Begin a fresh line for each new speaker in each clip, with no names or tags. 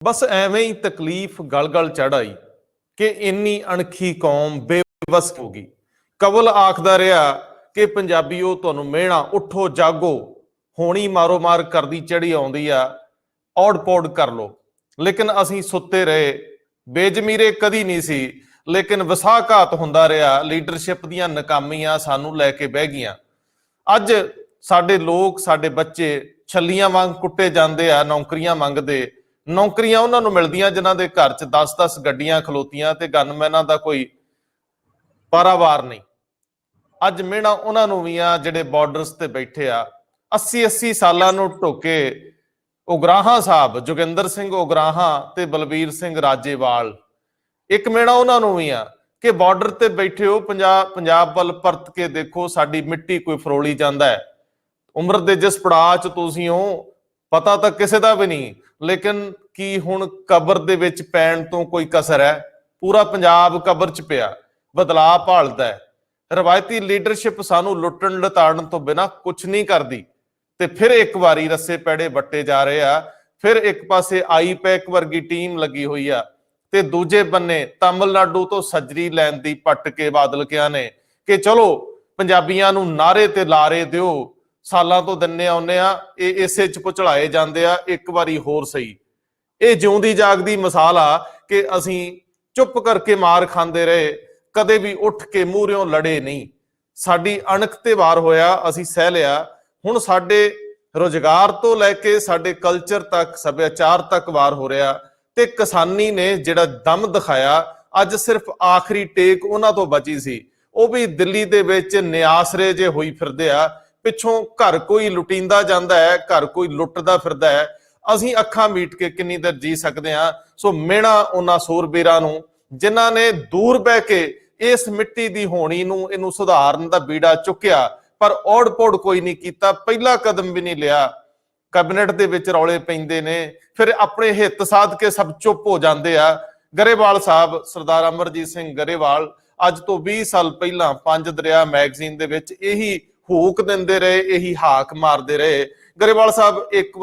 बस ਐਵੇਂ ਹੀ ਤਕਲੀਫ ਗਲ-ਗਲ ਚੜ ਆਈ ਕਿ ਇੰਨੀ ਅਣਖੀ ਕੌਮ ਬੇਵਸ ਹੋ ਗਈ। ਕਵਲ ਆਖਦਾ ਰਿਹਾ ਕਿ ਪੰਜਾਬੀਓ ਤੁਹਾਨੂੰ ਮਿਹਣਾ ਉੱਠੋ ਜਾਗੋ, ਹੋਣੀ ਮਾਰੋ ਮਾਰ ਕਰਦੀ ਚੜੀ ਆਉਂਦੀ ਆ, ਔੜ ਪੌੜ ਕਰ ਲੋ। ਲੇਕਿਨ ਅਸੀਂ ਸੁੱਤੇ ਰਹੇ। ਬੇਜ਼ਮੀਰੇ ਕਦੀ ਨਹੀਂ ਸੀ, ਲੇਕਿਨ ਵਿਸਾਘਾਤ ਹੁੰਦਾ ਰਿਹਾ। ਲੀਡਰਸ਼ਿਪ ਦੀਆਂ ਨਾਕਾਮੀਆਂ ਸਾਨੂੰ ਲੈ ਕੇ ਬਹਿ ਗਈਆਂ। ਅੱਜ ਸਾਡੇ ਲੋਕ, ਸਾਡੇ ਬੱਚੇ ਛੱਲੀਆਂ ਵਾਂਗ ਕੁੱਟੇ ਜਾਂਦੇ ਆ, ਨੌਕਰੀਆਂ ਮੰਗਦੇ। ਨੌਕਰੀਆਂ ਉਹਨਾਂ ਨੂੰ ਮਿਲਦੀਆਂ ਜਿਨ੍ਹਾਂ ਦੇ ਘਰ 'ਚ 10-10 ਗੱਡੀਆਂ ਖਲੋਤੀਆਂ ਤੇ ਗਨਮੈਨਾਂ ਦਾ ਕੋਈ ਪਾਰਾਵਾਰ ਨਹੀਂ। ਅੱਜ ਮਿਹਣਾ ਉਹਨਾਂ ਨੂੰ ਵੀ ਆ ਜਿਹੜੇ ਬਾਰਡਰਸ ਤੇ ਬੈਠੇ ਆ। 80-80 ਸਾਲਾਂ ਨੂੰ ਢੋਕੇ ਉਗਰਾਹਾਂ ਸਾਹਿਬ, ਜੋਗਿੰਦਰ ਸਿੰਘ ਉਗਰਾਹਾਂ ਤੇ ਬਲਬੀਰ ਸਿੰਘ ਰਾਜੇਵਾਲ। ਇੱਕ ਮਿਹਣਾ ਉਹਨਾਂ ਨੂੰ ਵੀ ਆ ਕਿ ਬਾਰਡਰ ਤੇ ਬੈਠੇ ਹੋ, ਪੰਜਾਬ ਵੱਲ ਪਰਤ ਕੇ ਦੇਖੋ, ਸਾਡੀ ਮਿੱਟੀ ਕੋਈ ਫਰੋਲੀ ਜਾਂਦਾ ਹੈ। ਉਮਰ ਦੇ ਜਿਸ ਪੜਾਅ 'ਚ ਤੁਸੀਂ ਹੋ, ਪਤਾ ਤਾਂ ਕਿਸੇ ਦਾ ਵੀ ਨਹੀਂ, ਲੇਕਿਨ ਕੀ ਹੁਣ ਕਬਰ ਦੇ ਵਿੱਚ ਪੈਣ ਤੋਂ ਕੋਈ ਕਸਰ ਹੈ? ਪੂਰਾ ਪੰਜਾਬ ਕਬਰ 'ਚ ਪਿਆ, ਬਦਲਾਅ ਭਾਲਦਾ ਹੈ। ਰਵਾਇਤੀ ਲੀਡਰਸ਼ਿਪ ਸਾਨੂੰ ਲੁੱਟਣ ਲਤਾੜਨ ਤੋਂ ਬਿਨਾਂ ਕੁਛ ਨਹੀਂ ਕਰਦੀ। ਤੇ ਫਿਰ ਇੱਕ ਵਾਰੀ ਰੱਸੇ ਪੈੜੇ ਵੱਟੇ ਜਾ ਰਹੇ ਆ। ਫਿਰ ਇੱਕ ਪਾਸੇ ਆਈਪੈਕ ਵਰਗੀ ਟੀਮ ਲੱਗੀ ਹੋਈ ਆ ਤੇ ਦੂਜੇ ਬੰਨੇ ਤਾਮਿਲਨਾਡੂ ਤੋਂ ਸੱਜਰੀ ਲੈਣ ਦੀ ਪੱਟ ਕੇ ਬਾਦਲ ਕਿਹਾ ਨੇ ਕਿ ਚਲੋ ਪੰਜਾਬੀਆਂ ਨੂੰ ਨਾਰੇ ਤੇ ਲਾਰੇ ਦਿਓ, ਸਾਲਾਂ ਤੋਂ ਦਿੰਨੇ ਆਉਂਦੇ ਆ, ਇਹ ਇਸੇ ਚ ਭੁਚਲਾਏ ਜਾਂਦੇ ਆ, ਇੱਕ ਵਾਰੀ ਹੋਰ ਸਹੀ। ਇਹ ਜਿਉਂਦੀ ਜਾਗਦੀ ਮਿਸਾਲ ਆ ਕਿ ਅਸੀਂ ਚੁੱਪ ਕਰਕੇ ਮਾਰ ਖਾਂਦੇ ਰਹੇ, ਕਦੇ ਵੀ ਉੱਠ ਕੇ ਮੂਹਰਿਓਂ ਲੜੇ ਨਹੀਂ। ਸਾਡੀ ਅਣਖ ਤੇ ਵਾਰ ਹੋਇਆ, ਅਸੀਂ ਸਹਿ ਲਿਆ। ਹੁਣ ਸਾਡੇ ਰੁਜ਼ਗਾਰ ਤੋਂ ਲੈ ਕੇ ਸਾਡੇ ਕਲਚਰ ਤੱਕ, ਸੱਭਿਆਚਾਰ ਤੱਕ ਵਾਰ ਹੋ ਰਿਹਾ। ਤੇ ਕਿਸਾਨੀ ਨੇ ਜਿਹੜਾ ਦਮ ਦਿਖਾਇਆ, ਅੱਜ ਸਿਰਫ ਆਖਰੀ ਟੇਕ ਉਹਨਾਂ ਤੋਂ ਬਚੀ ਸੀ। ਉਹ ਵੀ ਦਿੱਲੀ ਦੇ ਵਿੱਚ ਨਿਆਸਰੇ ਜੇ ਹੋਈ ਫਿਰਦੇ ਆ। ਪਿੱਛੋਂ ਘਰ ਕੋਈ ਲੁਟੀਂਦਾ ਜਾਂਦਾ ਹੈ, ਘਰ ਕੋਈ ਲੁੱਟਦਾ ਫਿਰਦਾ ਹੈ। ਅਸੀਂ ਅੱਖਾਂ ਮੀਟ ਕੇ ਕਿੰਨੀ ਦੇਰ ਜੀ ਸਕਦੇ ਹਾਂ? ਸੋ ਮਿਹਣਾ ਉਹਨਾਂ ਸੂਰਬੀਰਾਂ ਨੂੰ ਜਿਨ੍ਹਾਂ ਨੇ ਦੂਰ ਬਹਿ ਕੇ ਇਸ ਮਿੱਟੀ ਦੀ ਹੋਣੀ ਨੂੰ, ਇਹਨੂੰ ਸੁਧਾਰਨ ਦਾ ਬੀੜਾ ਚੁੱਕਿਆ, ਪਰ ਔੜ ਪੌੜ ਕੋਈ ਨਹੀਂ ਕੀਤਾ, ਪਹਿਲਾ ਕਦਮ ਵੀ ਨਹੀਂ ਲਿਆ। ਕੈਬਨਿਟ ਦੇ ਵਿੱਚ ਰੌਲੇ ਪੈਂਦੇ ਨੇ, ਫਿਰ ਆਪਣੇ ਹਿੱਤ ਸਾਧ ਕੇ ਸਭ ਚੁੱਪ ਹੋ ਜਾਂਦੇ ਆ। ਗਰੇਵਾਲ ਸਾਹਿਬ, ਸਰਦਾਰ ਅਮਰਜੀਤ ਸਿੰਘ ਗਰੇਵਾਲ, ਅੱਜ ਤੋਂ 20 ਸਾਲ ਪਹਿਲਾਂ ਪੰਜ ਦਰਿਆ ਮੈਗਜ਼ੀਨ ਦੇ ਵਿੱਚ ਇਹੀ ਹੂਕ ਦਿੰਦੇ ਰਹੇ, ਇਹੀ ਹਾਕ ਮਾਰਦੇ ਰਹੇ। ਗਰੇਵਾਲ ਸਾਹਿਬ ਇੱਕ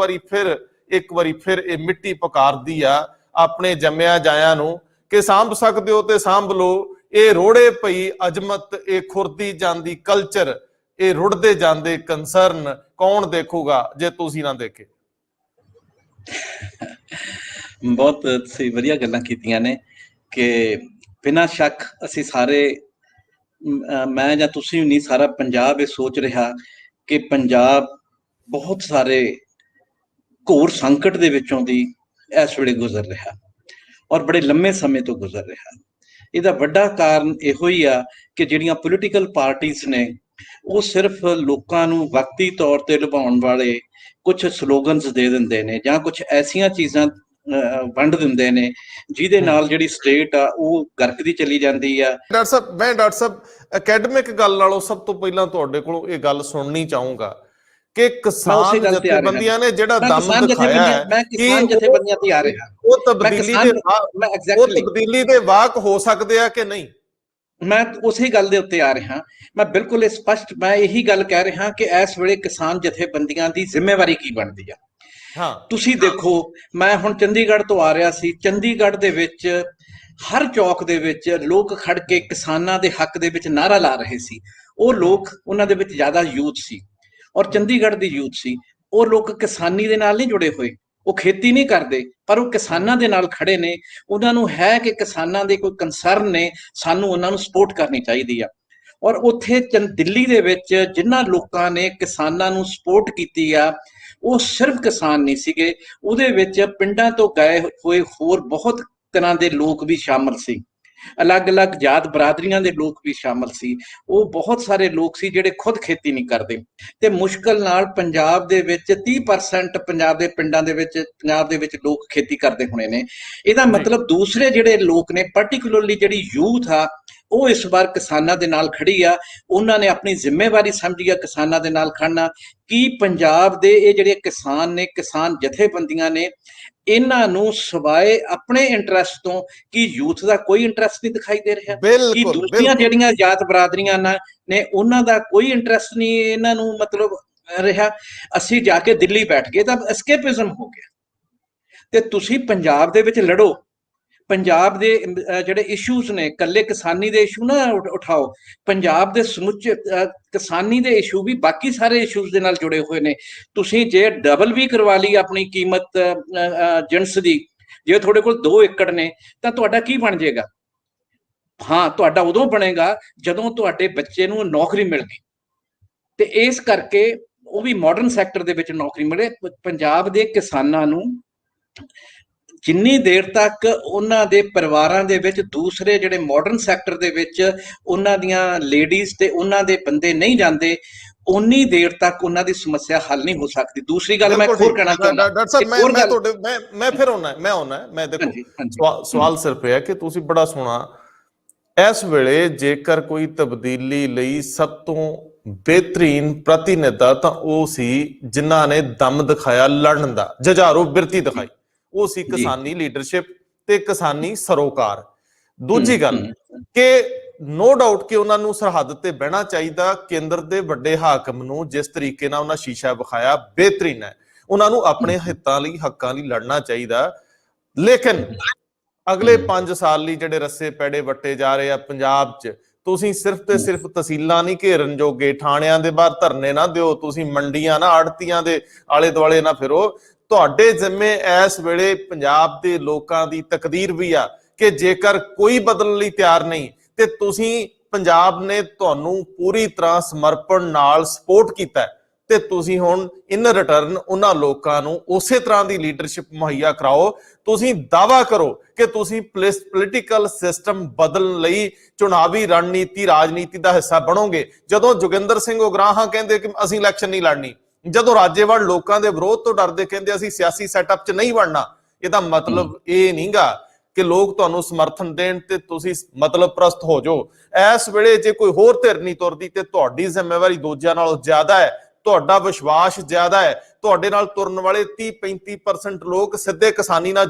ਵਾਰੀ ਫਿਰ ਇਹ ਮਿੱਟੀ ਪੁਕਾਰਦੀ ਆ ਆਪਣੇ ਜੰਮਿਆ ਜਾਇਆਂ ਨੂੰ ਕਿ ਸਾਂਭ ਸਕਦੇ ਹੋ ਤੇ ਸਾਂਭ ਲਓ। ਇਹ ਰੋੜੇ ਪਈ ਅਜਮਤ, ਇਹ ਖੁਰਦੀ ਜਾਂਦੀ ਕਲਚਰ, ਇਹ ਰੁੜਦੇ ਜਾਂਦੇ ਕੰਸਰਨ ਕੌਣ ਦੇਖੂਗਾ ਜੇ ਤੁਸੀਂ ਨਾ ਦੇਖੇ?
ਬਹੁਤ ਤੁਸੀਂ ਵਧੀਆ ਗੱਲਾਂ ਕੀਤੀਆਂ ਨੇ ਕਿ ਬਿਨਾਂ ਸ਼ੱਕ ਅਸੀਂ ਸਾਰੇ, ਮੈਂ ਜਾਂ ਤੁਸੀਂ ਨਹੀਂ, ਸਾਰਾ ਪੰਜਾਬ ਇਹ ਸੋਚ ਰਿਹਾ ਕਿ ਪੰਜਾਬ ਬਹੁਤ ਸਾਰੇ ਘੋਰ ਸੰਕਟ ਦੇ ਵਿੱਚੋਂ ਦੀ ਇਸ ਵੇਲੇ ਗੁਜ਼ਰ ਰਿਹਾ, ਔਰ ਬੜੇ ਲੰਮੇ ਸਮੇਂ ਤੋਂ ਗੁਜ਼ਰ ਰਿਹਾ। ਇਹਦਾ ਵੱਡਾ ਕਾਰਨ ਇਹੋ ਹੀ ਆ ਕਿ ਜਿਹੜੀਆਂ ਪੋਲੀਟੀਕਲ ਪਾਰਟੀਆਂ ਨੇ, ਉਹ ਸਿਰਫ ਲੋਕਾਂ ਨੂੰ ਵਕਤੀ ਤੌਰ ਤੇ ਲੁਭਾਉਣ ਵਾਲੇ ਕੁਝ ਸਲੋਗਨਸ ਦੇ ਦਿੰਦੇ ਨੇ ਜਾਂ ਕੁਝ ਐਸੀਆਂ ਚੀਜ਼ਾਂ ਵੰਡ ਦਿੰਦੇ ਨੇ ਜਿਹਦੇ ਨਾਲ ਜਿਹੜੀ ਸਟੇਟ ਆ ਉਹ ਗਰਕਦੀ ਚਲੀ ਜਾਂਦੀ ਆ।
ਡਾਕਟਰ ਸਾਹਿਬ ਅਕੈਡਮਿਕ ਗੱਲ ਨਾਲੋਂ ਸਭ ਤੋਂ ਪਹਿਲਾਂ ਤੁਹਾਡੇ ਕੋਲੋਂ ਇਹ ਗੱਲ ਸੁਣਨੀ ਚਾਹੂੰਗਾ ਕਿ ਕਿਸਾਨ ਜਥੇਬੰਦੀਆਂ ਨੇ ਜਿਹੜਾ ਦਮ ਦਿਖਾਇਆ ਹੈ,
ਮੈਂ ਕਿਸਾਨ ਜਥੇਬੰਦੀਆਂ ਤੇ ਆ ਰਿਹਾ,
ਉਹ ਤਬਦੀਲੀ ਦੇ ਵਾਕ ਹੋ ਸਕਦੇ ਆ ਕਿ ਨਹੀਂ?
ਮੈਂ ਉਸੇ ਗੱਲ ਦੇ ਉੱਤੇ ਆ ਰਿਹਾ। ਮੈਂ ਬਿਲਕੁਲ ਸਪਸ਼ਟ, ਮੈਂ ਇਹੀ ਗੱਲ ਕਹਿ ਰਿਹਾ ਕਿ ਇਸ ਵੇਲੇ ਕਿਸਾਨ ਜਥੇਬੰਦੀਆਂ ਦੀ ਜ਼ਿੰਮੇਵਾਰੀ ਕੀ ਬਣਦੀ ਆ। ਤੁਸੀਂ ਦੇਖੋ, ਮੈਂ ਹੁਣ ਚੰਡੀਗੜ੍ਹ ਤੋਂ ਆ ਰਿਹਾ ਸੀ। ਚੰਡੀਗੜ੍ਹ ਦੇ ਵਿੱਚ ਹਰ ਚੌਕ ਦੇ ਵਿੱਚ ਲੋਕ ਖੜ ਕੇ ਕਿਸਾਨਾਂ ਦੇ ਹੱਕ ਦੇ ਵਿੱਚ ਨਾਅਰਾ ਲਾ ਰਹੇ ਸੀ। ਉਹ ਲੋਕ, ਉਹਨਾਂ ਦੇ ਵਿੱਚ ਜ਼ਿਆਦਾ ਯੂਥ ਸੀ ਔਰ ਚੰਡੀਗੜ੍ਹ ਦੀ ਯੂਥ ਸੀ। ਉਹ ਲੋਕ ਕਿਸਾਨੀ ਦੇ ਨਾਲ ਨਹੀਂ ਜੁੜੇ ਹੋਏ, ਉਹ ਖੇਤੀ ਨਹੀਂ ਕਰਦੇ, ਪਰ ਉਹ ਕਿਸਾਨਾਂ ਦੇ ਨਾਲ ਖੜੇ ਨੇ। ਉਹਨਾਂ ਨੂੰ ਹੈ ਕਿ ਕਿਸਾਨਾਂ ਦੇ ਕੋਈ ਕੰਸਰਨ ਨੇ, ਸਾਨੂੰ ਉਹਨਾਂ ਨੂੰ ਸਪੋਰਟ ਕਰਨੀ ਚਾਹੀਦੀ ਆ। ਔਰ ਉੱਥੇ ਦਿੱਲੀ ਦੇ ਵਿੱਚ ਜਿਨ੍ਹਾਂ ਲੋਕਾਂ ਨੇ ਕਿਸਾਨਾਂ ਨੂੰ ਸਪੋਰਟ ਕੀਤੀ ਆ, ਉਹ ਸਿਰਫ ਕਿਸਾਨ ਨਹੀਂ ਸੀਗੇ, ਉਹਦੇ ਵਿੱਚ ਪਿੰਡਾਂ ਤੋਂ ਗਏ ਹੋਏ ਹੋਰ ਬਹੁਤ ਤਰ੍ਹਾਂ ਦੇ ਲੋਕ ਵੀ ਸ਼ਾਮਲ ਸੀ, ਅਲੱਗ-ਅਲੱਗ ਜਾਤ ਬਰਾਦਰੀਆਂ ਦੇ ਲੋਕ ਵੀ ਸ਼ਾਮਲ ਸੀ। ਉਹ ਬਹੁਤ ਸਾਰੇ ਲੋਕ ਸੀ ਜਿਹੜੇ ਖੁਦ ਖੇਤੀ ਨਹੀਂ ਕਰਦੇ ਤੇ ਮੁਸ਼ਕਲ ਨਾਲ ਪੰਜਾਬ ਦੇ ਵਿੱਚ 30% ਪੰਜਾਬ ਦੇ ਪਿੰਡਾਂ ਦੇ ਵਿੱਚ, ਪੰਜਾਬ ਦੇ ਵਿੱਚ ਲੋਕ ਖੇਤੀ ਕਰਦੇ ਹੋਣੇ ਨੇ। ਇਹਦਾ ਮਤਲਬ ਦੂਸਰੇ ਜਿਹੜੇ ਲੋਕ ਨੇ, ਪਾਰਟਿਕੂਲਰਲੀ ਜਿਹੜੀ ਯੂਥ ਆ, ਉਹ ਇਸ ਵਾਰ ਕਿਸਾਨਾਂ ਦੇ ਨਾਲ ਖੜੀ ਆ। ਉਹਨਾਂ ਨੇ ਆਪਣੀ ਜ਼ਿੰਮੇਵਾਰੀ ਸਮਝੀ ਆ ਕਿਸਾਨਾਂ ਦੇ ਨਾਲ ਖੜਨਾ। ਕੀ ਪੰਜਾਬ ਦੇ ਇਹ ਜਿਹੜੇ ਕਿਸਾਨ ਨੇ, ਕਿਸਾਨ ਜਥੇਬੰਦੀਆਂ ਨੇ, ਇਹਨਾਂ ਨੂੰ ਸਿਵਾਏ ਆਪਣੇ ਇੰਟਰਸਟ ਤੋਂ ਕੀ ਯੂਥ ਦਾ ਕੋਈ ਇੰਟਰਸਟ ਨਹੀਂ ਦਿਖਾਈ ਦੇ ਰਿਹਾ? ਕੀ ਦੂਸਰੀਆਂ ਜਿਹੜੀਆਂ ਜਾਤ ਬਰਾਦਰੀਆਂ ਨੇ ਉਹਨਾਂ ਦਾ ਕੋਈ ਇੰਟਰਸਟ ਨਹੀਂ ਇਹਨਾਂ ਨੂੰ ਮਤਲਬ ਰਿਹਾ? ਅਸੀਂ ਜਾ ਕੇ ਦਿੱਲੀ ਬੈਠ ਗਏ ਤਾਂ ਐਸਕੇਪਿਜ਼ਮ ਹੋ ਗਿਆ। ਤੇ ਤੁਸੀਂ ਪੰਜਾਬ ਦੇ ਵਿੱਚ ਲੜੋ। ਪੰਜਾਬ ਦੇ ਜਿਹੜੇ ਇਸ਼ੂਜ਼ ਨੇ, ਇਕੱਲੇ ਕਿਸਾਨੀ ਦੇ ਇਸ਼ੂ ਨਾ ਉਠਾਓ, ਪੰਜਾਬ ਦੇ ਸਮੁੱਚੇ ਕਿਸਾਨੀ ਦੇ ਇਸ਼ੂ ਵੀ ਬਾਕੀ ਸਾਰੇ ਇਸ਼ੂਜ਼ ਦੇ ਨਾਲ ਜੁੜੇ ਹੋਏ ਨੇ। ਤੁਸੀਂ ਜੇ ਡਬਲ ਵੀ ਕਰਵਾ ਲਈ ਆਪਣੀ ਕੀਮਤ ਜਿਣਸ ਦੀ, ਜੇ ਤੁਹਾਡੇ ਕੋਲ 2 ਏਕੜ ਨੇ ਤਾਂ ਤੁਹਾਡਾ ਕੀ ਬਣ ਜਾਏਗਾ? ਹਾਂ, ਤੁਹਾਡਾ ਉਦੋਂ ਬਣੇਗਾ ਜਦੋਂ ਤੁਹਾਡੇ ਬੱਚੇ ਨੂੰ ਨੌਕਰੀ ਮਿਲ ਗਈ, ਤੇ ਇਸ ਕਰਕੇ ਉਹ ਵੀ ਮਾਡਰਨ ਸੈਕਟਰ ਦੇ ਵਿੱਚ ਨੌਕਰੀ ਮਿਲੇ। ਪੰਜਾਬ ਦੇ ਕਿਸਾਨਾਂ ਨੂੰ ਜਿੰਨੀ ਦੇਰ ਤੱਕ ਉਹਨਾਂ ਦੇ ਪਰਿਵਾਰਾਂ ਦੇ ਵਿੱਚ ਦੂਸਰੇ ਜਿਹੜੇ ਮਾਡਰਨ ਸੈਕਟਰ ਦੇ ਵਿੱਚ ਉਹਨਾਂ ਦੀਆਂ ਲੇਡੀਜ਼ ਤੇ ਉਹਨਾਂ ਦੇ ਬੰਦੇ ਨਹੀਂ ਜਾਂਦੇ, ਉਨੀ ਦੇਰ ਤੱਕ ਉਹਨਾਂ ਦੀ ਸਮੱਸਿਆ ਹੱਲ ਨਹੀਂ ਹੋ ਸਕਦੀ। ਦੂਸਰੀ ਗੱਲ ਮੈਂ ਹੋਰ ਕਹਿਣਾ ਚਾਹੁੰਦਾ,
ਡਾਕਟਰ ਸਾਹਿਬ, ਮੈਂ ਫਿਰ ਮੈਂ ਦੇਖੋ ਸਵਾਲ ਸਿਰਫ ਇਹ ਹੈ ਕਿ ਤੁਸੀਂ ਬੜਾ ਸੋਹਣਾ, ਇਸ ਵੇਲੇ ਜੇਕਰ ਕੋਈ ਤਬਦੀਲੀ ਲਈ ਸਭ ਤੋਂ ਬਿਹਤਰੀਨ ਪ੍ਰਤੀਨਿਧਤਾ ਤਾਂ ਉਹ ਸੀ ਜਿਨ੍ਹਾਂ ਨੇ ਦਮ ਦਿਖਾਇਆ ਲੜਨ ਦਾ, ਜੁਝਾਰੂ ਬਿਰਤੀ ਦਿਖਾਈ, ਉਹ ਸੀ ਕਿਸਾਨੀ ਲੀਡਰਸ਼ਿਪ ਤੇ ਕਿਸਾਨੀ ਸਰੋਕਾਰ। ਦੂਜੀ ਗੱਲ ਕਿ ਨੋ ਡਾਊਟ ਕਿ ਉਹਨਾਂ ਨੂੰ ਸਰਹੱਦ ਤੇ ਬਹਿਣਾ ਚਾਹੀਦਾ। ਕੇਂਦਰ ਦੇ ਵੱਡੇ ਹਾਕਮ ਨੂੰ ਜਿਸ ਤਰੀਕੇ ਨਾਲ ਉਹਨਾਂ ਸ਼ੀਸ਼ਾ ਵਿਖਾਇਆ ਬਿਹਤਰੀਨ ਹੈ, ਉਹਨਾਂ ਨੂੰ ਆਪਣੇ ਹਿੱਤਾਂ ਲਈ, ਹੱਕਾਂ ਲਈ ਲੜਨਾ ਚਾਹੀਦਾ। ਲੇਕਿਨ ਅਗਲੇ 5 ਸਾਲ ਲਈ ਜਿਹੜੇ ਰੱਸੇ ਪੈੜੇ ਵੱਟੇ ਜਾ ਰਹੇ ਆ ਪੰਜਾਬ 'ਚ, ਤੁਸੀਂ ਸਿਰਫ ਤੇ ਸਿਰਫ ਤਹਿਸੀਲਾਂ ਨਹੀਂ ਘੇਰਨ ਜੋਗੇ, ਥਾਣਿਆਂ ਦੇ ਬਾਹਰ ਧਰਨੇ ਨਾ ਦਿਓ, ਤੁਸੀਂ ਮੰਡੀਆਂ ਨਾ, ਆੜਤੀਆਂ ਦੇ ਆਲੇ ਦੁਆਲੇ ਨਾ ਫਿਰੋ। ਤੁਹਾਡੇ ਜ਼ਿੰਮੇ ਇਸ ਵੇਲੇ ਪੰਜਾਬ ਦੇ ਲੋਕਾਂ ਦੀ ਤਕਦੀਰ ਵੀ ਆ ਕਿ ਜੇਕਰ ਕੋਈ ਬਦਲਣ ਲਈ ਤਿਆਰ ਨਹੀਂ ਤੇ ਤੁਸੀਂ, ਪੰਜਾਬ ਨੇ ਤੁਹਾਨੂੰ ਪੂਰੀ ਤਰ੍ਹਾਂ ਸਮਰਪਣ ਨਾਲ ਸਪੋਰਟ ਕੀਤਾ ਤੇ ਤੁਸੀਂ ਹੁਣ ਇਨ ਰਿਟਰਨ ਉਹਨਾਂ ਲੋਕਾਂ ਨੂੰ ਉਸੇ ਤਰ੍ਹਾਂ ਦੀ ਲੀਡਰਸ਼ਿਪ ਮੁਹੱਈਆ ਕਰਾਓ। ਤੁਸੀਂ ਦਾਅਵਾ ਕਰੋ ਕਿ ਤੁਸੀਂ ਪੋਲੀਟੀਕਲ ਸਿਸਟਮ ਬਦਲਣ ਲਈ ਚੁਣਾਵੀ ਰਣਨੀਤੀ, ਰਾਜਨੀਤੀ ਦਾ ਹਿੱਸਾ ਬਣੋਗੇ। ਜਦੋਂ ਜੋਗਿੰਦਰ ਸਿੰਘ ਉਗਰਾਹਾਂ ਕਹਿੰਦੇ ਕਿ ਅਸੀਂ ਇਲੈਕਸ਼ਨ ਨਹੀਂ ਲੜਨੀ, ਜਦੋਂ ਰਾਜੇਵਾਲ ਲੋਕਾਂ ਦੇ ਵਿਰੋਧ ਤੋਂ ਡਰਦੇ ਕਹਿੰਦੇ ਅਸੀਂ ਸਿਆਸੀ ਸੈਟਅਪ 'ਚ ਨਹੀਂ ਵੜਨਾ, ਇਹਦਾ ਮਤਲਬ ਇਹ ਨਹੀਂਗਾ ਕਿ ਲੋਕ ਤੁਹਾਨੂੰ ਸਮਰਥਨ ਦੇਣ ਤੇ ਤੁਸੀਂ ਮਤਲਬ ਪ੍ਰਸਤ ਹੋ ਜਾਓ। ਇਸ ਵੇਲੇ ਜੇ ਕੋਈ ਹੋਰ ਧਿਰ ਨਹੀਂ ਤੁਰਦੀ ਤੇ ਤੁਹਾਡੀ ਜ਼ਿੰਮੇਵਾਰੀ ਦੂਜਿਆਂ ਨਾਲੋਂ ਜ਼ਿਆਦਾ ਹੈ, ਤੁਹਾਡਾ ਵਿਸ਼ਵਾਸ ਜ਼ਿਆਦਾ ਹੈ। ਤੁਹਾਡੇ ਨਾਲ ਤੁਰਨ ਵਾਲੇ 30-35% ਲੋਕ ਸਿੱਧੇ ਕਿਸਾਨੀ ਨਾਲ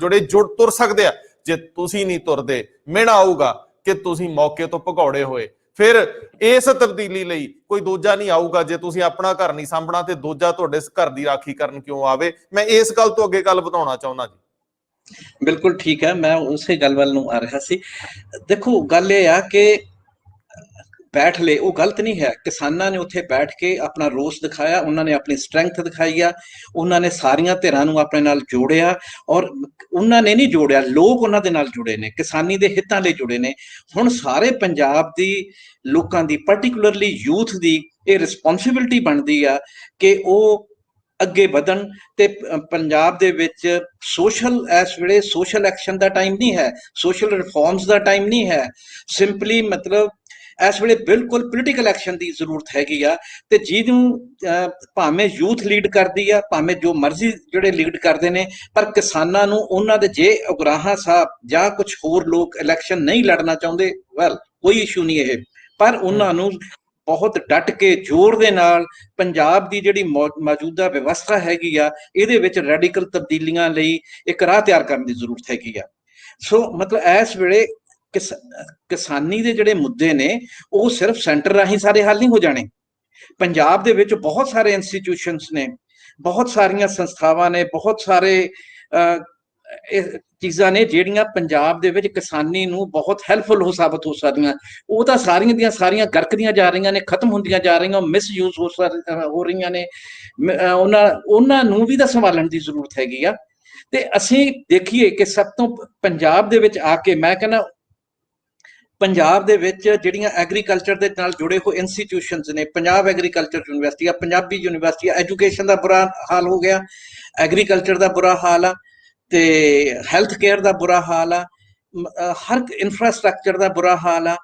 ਤੁਰ ਸਕਦੇ ਆ। ਜੇ ਤੁਸੀਂ ਨਹੀਂ ਤੁਰਦੇ, ਮਿਹਣਾ ਆਊਗਾ ਕਿ ਤੁਸੀਂ ਮੌਕੇ ਤੋਂ ਭਗੌੜੇ ਹੋਏ। ਫਿਰ ਇਸ ਤਬਦੀਲੀ ਲਈ ਕੋਈ ਦੂਜਾ ਨਹੀਂ ਆਊਗਾ। ਜੇ ਤੁਸੀਂ ਆਪਣਾ ਘਰ ਨਹੀਂ ਸਾਂਭਣਾ ਤੇ ਦੂਜਾ ਤੁਹਾਡੇ ਘਰ ਦੀ ਰਾਖੀ ਕਰਨ ਕਿਉਂ ਆਵੇ? ਮੈਂ ਇਸ ਗੱਲ ਤੋਂ ਅੱਗੇ ਗੱਲ ਵਧਾਉਣਾ ਚਾਹੁੰਦਾ ਜੀ।
ਬਿਲਕੁਲ ਠੀਕ ਹੈ, ਮੈਂ ਉਸੇ ਗੱਲ ਵੱਲ ਨੂੰ ਆ ਰਿਹਾ ਸੀ। ਦੇਖੋ, ਗੱਲ ਇਹ ਆ ਕਿ ਬੈਠ ਲਏ ਉਹ ਗਲਤ ਨਹੀਂ ਹੈ। ਕਿਸਾਨਾਂ ਨੇ ਉੱਥੇ ਬੈਠ ਕੇ ਆਪਣਾ ਰੋਸ ਦਿਖਾਇਆ, ਉਹਨਾਂ ਨੇ ਆਪਣੀ ਸਟਰੈਂਥ ਦਿਖਾਈ ਆ, ਉਹਨਾਂ ਨੇ ਸਾਰੀਆਂ ਧਿਰਾਂ ਨੂੰ ਆਪਣੇ ਨਾਲ ਜੋੜਿਆ। ਔਰ ਉਹਨਾਂ ਨੇ ਨਹੀਂ ਜੋੜਿਆ, ਲੋਕ ਉਹਨਾਂ ਦੇ ਨਾਲ ਜੁੜੇ ਨੇ, ਕਿਸਾਨੀ ਦੇ ਹਿੱਤਾਂ ਲਈ ਜੁੜੇ ਨੇ। ਹੁਣ ਸਾਰੇ ਪੰਜਾਬ ਦੀ ਲੋਕਾਂ ਦੀ, ਪਾਰਟਿਕੂਲਰਲੀ ਯੂਥ ਦੀ ਇਹ ਰਿਸਪੌਂਸਿਬਿਲਿਟੀ ਬਣਦੀ ਆ ਕਿ ਉਹ ਅੱਗੇ ਵਧਣ। ਤੇ ਪੰਜਾਬ ਦੇ ਵਿੱਚ ਇਸ ਵੇਲੇ ਸੋਸ਼ਲ ਐਕਸ਼ਨ ਦਾ ਟਾਈਮ ਨਹੀਂ ਹੈ, ਸੋਸ਼ਲ ਰਿਫਾਰਮਸ ਦਾ ਟਾਈਮ ਨਹੀਂ ਹੈ। ਸਿੰਪਲੀ ਮਤਲਬ ਇਸ ਵੇਲੇ ਬਿਲਕੁਲ ਪੋਲੀਟੀਕਲ ਐਕਸ਼ਨ ਦੀ ਜ਼ਰੂਰਤ ਹੈਗੀ ਆ। ਤੇ ਜਿਹਨੂੰ ਭਾਵੇਂ ਯੂਥ ਲੀਡ ਕਰਦੀ ਆ, ਭਾਵੇਂ ਜੋ ਮਰਜ਼ੀ ਜਿਹੜੇ ਲੀਡ ਕਰਦੇ ਨੇ, ਪਰ ਕਿਸਾਨਾਂ ਨੂੰ ਉਹਨਾਂ ਦੇ, ਜੇ ਉਗਰਾਹਾਂ ਸਾਹਿਬ ਜਾਂ ਕੁਝ ਹੋਰ ਲੋਕ ਇਲੈਕਸ਼ਨ ਨਹੀਂ ਲੜਨਾ ਚਾਹੁੰਦੇ, ਵੈਲ ਕੋਈ ਇਸ਼ੂ ਨਹੀਂ ਇਹ, ਪਰ ਉਹਨਾਂ ਨੂੰ ਬਹੁਤ ਡਟ ਕੇ ਜ਼ੋਰ ਦੇ ਨਾਲ ਪੰਜਾਬ ਦੀ ਜਿਹੜੀ ਮੌਜੂਦਾ ਵਿਵਸਥਾ ਹੈਗੀ ਆ, ਇਹਦੇ ਵਿੱਚ ਰੈਡੀਕਲ ਤਬਦੀਲੀਆਂ ਲਈ ਇੱਕ ਰਾਹ ਤਿਆਰ ਕਰਨ ਦੀ ਜ਼ਰੂਰਤ ਹੈਗੀ ਆ। ਸੋ ਮਤਲਬ ਇਸ ਵੇਲੇ ਕਿਸਾਨੀ ਦੇ ਜਿਹੜੇ ਮੁੱਦੇ ਨੇ ਉਹ ਸਿਰਫ ਸੈਂਟਰ ਰਾਹੀਂ ਸਾਰੇ ਹੱਲ ਨਹੀਂ ਹੋ ਜਾਣੇ। ਪੰਜਾਬ ਦੇ ਵਿੱਚ ਬਹੁਤ ਸਾਰੇ ਇੰਸਟੀਟਿਊਸ਼ਨਸ ਨੇ, ਬਹੁਤ ਸਾਰੀਆਂ ਸੰਸਥਾਵਾਂ ਨੇ, ਬਹੁਤ ਸਾਰੇ ਚੀਜ਼ਾਂ ਨੇ ਜਿਹੜੀਆਂ ਪੰਜਾਬ ਦੇ ਵਿੱਚ ਕਿਸਾਨੀ ਨੂੰ ਬਹੁਤ ਹੈਲਪਫੁਲ ਸਾਬਤ ਹੋ ਸਕਦੀਆਂ। ਉਹ ਤਾਂ ਸਾਰੀਆਂ ਦੀਆਂ ਸਾਰੀਆਂ ਗਰਕਦੀਆਂ ਜਾ ਰਹੀਆਂ ਨੇ, ਖਤਮ ਹੁੰਦੀਆਂ ਜਾ ਰਹੀਆਂ, ਮਿਸਯੂਜ਼ ਹੋ ਰਹੀਆਂ ਨੇ। ਉਹਨਾਂ ਨੂੰ ਵੀ ਤਾਂ ਸੰਭਾਲਣ ਦੀ ਜ਼ਰੂਰਤ ਹੈਗੀ ਆ। ਤੇ ਅਸੀਂ ਦੇਖੀਏ ਕਿ ਸਭ ਤੋਂ ਪੰਜਾਬ ਦੇ ਵਿੱਚ ਆ ਕੇ, ਮੈਂ ਕਹਿੰਦਾ ਪੰਜਾਬ ਦੇ ਵਿੱਚ ਜਿਹੜੀਆਂ ਐਗਰੀਕਲਚਰ ਦੇ ਨਾਲ ਜੁੜੇ ਹੋਏ ਇੰਸਟੀਟਿਊਸ਼ਨਸ ਨੇ, ਪੰਜਾਬ ਐਗਰੀਕਲਚਰ ਯੂਨੀਵਰਸਿਟੀ ਆ, ਪੰਜਾਬੀ ਯੂਨੀਵਰਸਿਟੀ ਆ, ਐਜੂਕੇਸ਼ਨ ਦਾ ਬੁਰਾ ਹਾਲ ਹੋ ਗਿਆ, ਐਗਰੀਕਲਚਰ ਦਾ ਬੁਰਾ ਹਾਲ ਆ, ਤੇ ਹੈਲਥ ਕੇਅਰ ਦਾ ਬੁਰਾ ਹਾਲ ਆ, ਹਰ ਇਨਫਰਾਸਟ੍ਰਕਚਰ ਦਾ ਬੁਰਾ ਹਾਲ ਆ।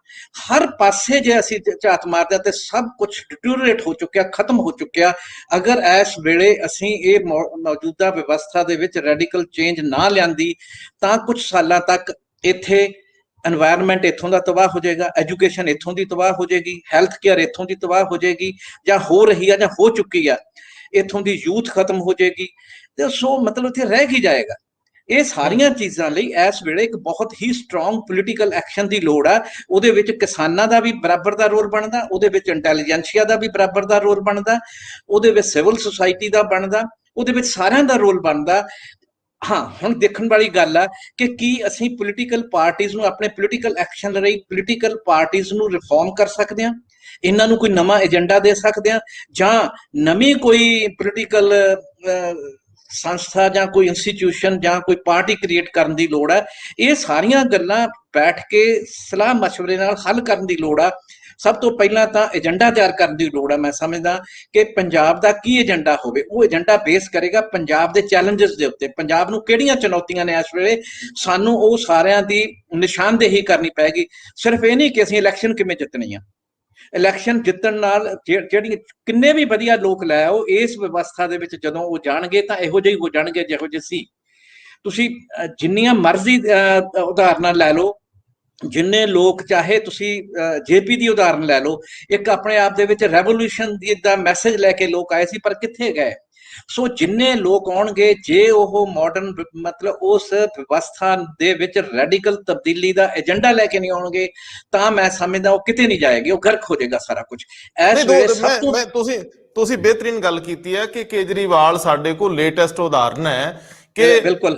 ਹਰ ਪਾਸੇ ਜੇ ਅਸੀਂ ਝਾਤ ਮਾਰਦੇ ਤੇ ਸਭ ਕੁਝ ਡਿਟੋਰੀਏਟ ਹੋ ਚੁੱਕਿਆ, ਖਤਮ ਹੋ ਚੁੱਕਿਆ। ਅਗਰ ਇਸ ਵੇਲੇ ਅਸੀਂ ਇਹ ਮੌਜੂਦਾ ਵਿਵਸਥਾ ਦੇ ਵਿੱਚ ਰੈਡੀਕਲ ਚੇਂਜ ਨਾ ਲਿਆਂਦੀ ਤਾਂ ਕੁਝ ਸਾਲਾਂ ਤੱਕ ਇੱਥੇ এনवायरमेंट ਇੱਥੋਂ ਦਾ ਤਬਾਹ ਹੋ ਜਾਏਗਾ, ਐਜੂਕੇਸ਼ਨ ਇੱਥੋਂ ਦੀ ਤਬਾਹ ਹੋ ਜਾਏਗੀ, ਹੈਲਥ ਕੇਅਰ ਇੱਥੋਂ ਦੀ ਤਬਾਹ ਹੋ ਜਾਏਗੀ, ਜਾਂ ਹੋ ਰਹੀ ਆ ਜਾਂ ਹੋ ਚੁੱਕੀ ਆ। ਇੱਥੋਂ ਦੀ ਯੂਥ ਖਤਮ ਹੋ ਜਾਏਗੀ। ਤੇ ਸੋ ਮਤਲਬ ਇੱਥੇ ਰਹਿ ਕੀ ਜਾਏਗਾ? ਇਹ ਸਾਰੀਆਂ ਚੀਜ਼ਾਂ ਲਈ ਇਸ ਵੇਲੇ ਇੱਕ ਬਹੁਤ ਹੀ ਸਟਰੋਂਗ ਪੋਲੀਟੀਕਲ ਐਕਸ਼ਨ ਦੀ ਲੋੜ ਆ। ਉਹਦੇ ਵਿੱਚ ਕਿਸਾਨਾਂ ਦਾ ਵੀ ਬਰਾਬਰ ਦਾ ਰੋਲ ਬਣਦਾ, ਉਹਦੇ ਵਿੱਚ ਇੰਟੈਲੀਜੈਂਸੀਆ ਦਾ ਵੀ ਬਰਾਬਰ ਦਾ ਰੋਲ ਬਣਦਾ, ਉਹਦੇ ਵਿੱਚ ਸਿਵਲ ਸੁਸਾਇਟੀ ਦਾ ਬਣਦਾ, ਉਹਦੇ ਵਿੱਚ ਸਾਰਿਆਂ ਦਾ ਰੋਲ ਬਣਦਾ। ਹਾਂ, ਹੁਣ ਦੇਖਣ ਵਾਲੀ ਗੱਲ ਆ ਕਿ ਕੀ ਅਸੀਂ ਪੋਲੀਟੀਕਲ ਪਾਰਟੀਆਂ ਨੂੰ ਆਪਣੇ ਪੋਲੀਟੀਕਲ ਐਕਸ਼ਨ ਲਈ ਪੋਲੀਟੀਕਲ ਪਾਰਟੀਆਂ ਨੂੰ ਰਿਫਾਰਮ ਕਰ ਸਕਦੇ ਹਾਂ, ਇਹਨਾਂ ਨੂੰ ਕੋਈ ਨਵਾਂ ਏਜੰਡਾ ਦੇ ਸਕਦੇ ਹਾਂ, ਜਾਂ ਨਵੀਂ ਕੋਈ ਪੋਲੀਟੀਕਲ ਸੰਸਥਾ ਜਾਂ ਕੋਈ ਇੰਸਟੀਟਿਊਸ਼ਨ ਜਾਂ ਕੋਈ ਪਾਰਟੀ ਕ੍ਰੀਏਟ ਕਰਨ ਦੀ ਲੋੜ ਹੈ। ਇਹ ਸਾਰੀਆਂ ਗੱਲਾਂ ਬੈਠ ਕੇ ਸਲਾਹ ਮਸ਼ਵਰੇ ਨਾਲ ਹੱਲ ਕਰਨ ਦੀ ਲੋੜ ਆ। ਸਭ ਤੋਂ ਪਹਿਲਾਂ ਤਾਂ ਏਜੰਡਾ ਤਿਆਰ ਕਰਨ ਦੀ ਲੋੜ ਹੈ। ਮੈਂ ਸਮਝਦਾ ਕਿ ਪੰਜਾਬ ਦਾ ਕੀ ਏਜੰਡਾ ਹੋਵੇ, ਉਹ ਏਜੰਡਾ ਬੇਸ ਕਰੇਗਾ ਪੰਜਾਬ ਦੇ ਚੈਲੰਜਸ ਦੇ ਉੱਤੇ। ਪੰਜਾਬ ਨੂੰ ਕਿਹੜੀਆਂ ਚੁਣੌਤੀਆਂ ਨੇ ਇਸ ਵੇਲੇ, ਸਾਨੂੰ ਉਹ ਸਾਰਿਆਂ ਦੀ ਨਿਸ਼ਾਨਦੇਹੀ ਕਰਨੀ ਪੈਗੀ। ਸਿਰਫ ਇਹ ਨਹੀਂ ਕਿ ਅਸੀਂ ਇਲੈਕਸ਼ਨ ਕਿਵੇਂ ਜਿੱਤਣੀ ਆ, ਇਲੈਕਸ਼ਨ ਜਿੱਤਣ ਨਾਲ ਜਿਹੜੀ ਕਿੰਨੇ ਵੀ ਵਧੀਆ ਲੋਕ ਲੈ ਆਓ, ਇਸ ਵਿਵਸਥਾ ਦੇ ਵਿੱਚ ਜਦੋਂ ਉਹ ਜਾਣਗੇ ਤਾਂ ਇਹੋ ਜਿਹੇ ਹੋ ਜਾਣਗੇ ਜਿਹੋ ਜਿਹੇ ਸੀ। ਤੁਸੀਂ ਜਿੰਨੀਆਂ ਮਰਜ਼ੀ ਉਦਾਹਰਨਾਂ ਲੈ ਲਓ, ਜਿੰਨੇ ਲੋਕ ਚਾਹੇ ਤੁਸੀਂ ਜੇਪੀ ਦੀ ਉਦਾਹਰਨ ਲੈ ਲਓ, ਇੱਕ ਆਪਣੇ ਆਪ ਦੇ ਵਿੱਚ ਰੈਵੋਲੂਸ਼ਨ ਦਾ ਮੈਸੇਜ ਲੈ ਕੇ ਲੋਕ ਆਏ ਸੀ, ਪਰ ਕਿੱਥੇ ਗਏ? ਸੋ ਜਿੰਨੇ ਲੋਕ ਆਉਣਗੇ, ਜੇ ਉਹ ਮਾਡਰਨ ਮਤਲਬ ਉਸ ਵਿਵਸਥਾ ਦੇ ਵਿੱਚ ਰੈਡੀਕਲ ਤਬਦੀਲੀ ਦਾ ਏਜੰਡਾ ਲੈ ਕੇ ਨਹੀਂ ਆਉਣਗੇ, ਤਾਂ ਮੈਂ ਸਮਝਦਾ ਉਹ ਕਿਤੇ ਨਹੀਂ ਜਾਏਗੀ, ਉਹ ਗਰਕ ਹੋ ਜਾਏਗਾ ਸਾਰਾ ਕੁਝ। ਇਸ ਵੇਲੇ ਸਭ ਤੋਂ
ਤੁਸੀਂ ਬਿਹਤਰੀਨ ਗੱਲ ਕੀਤੀ ਹੈ ਕਿ ਕੇਜਰੀਵਾਲ ਸਾਡੇ ਕੋਲ ਲੇਟੈਸਟ ਉਦਾਹਰਨ ਹੈ ਕਿ
ਬਿਲਕੁਲ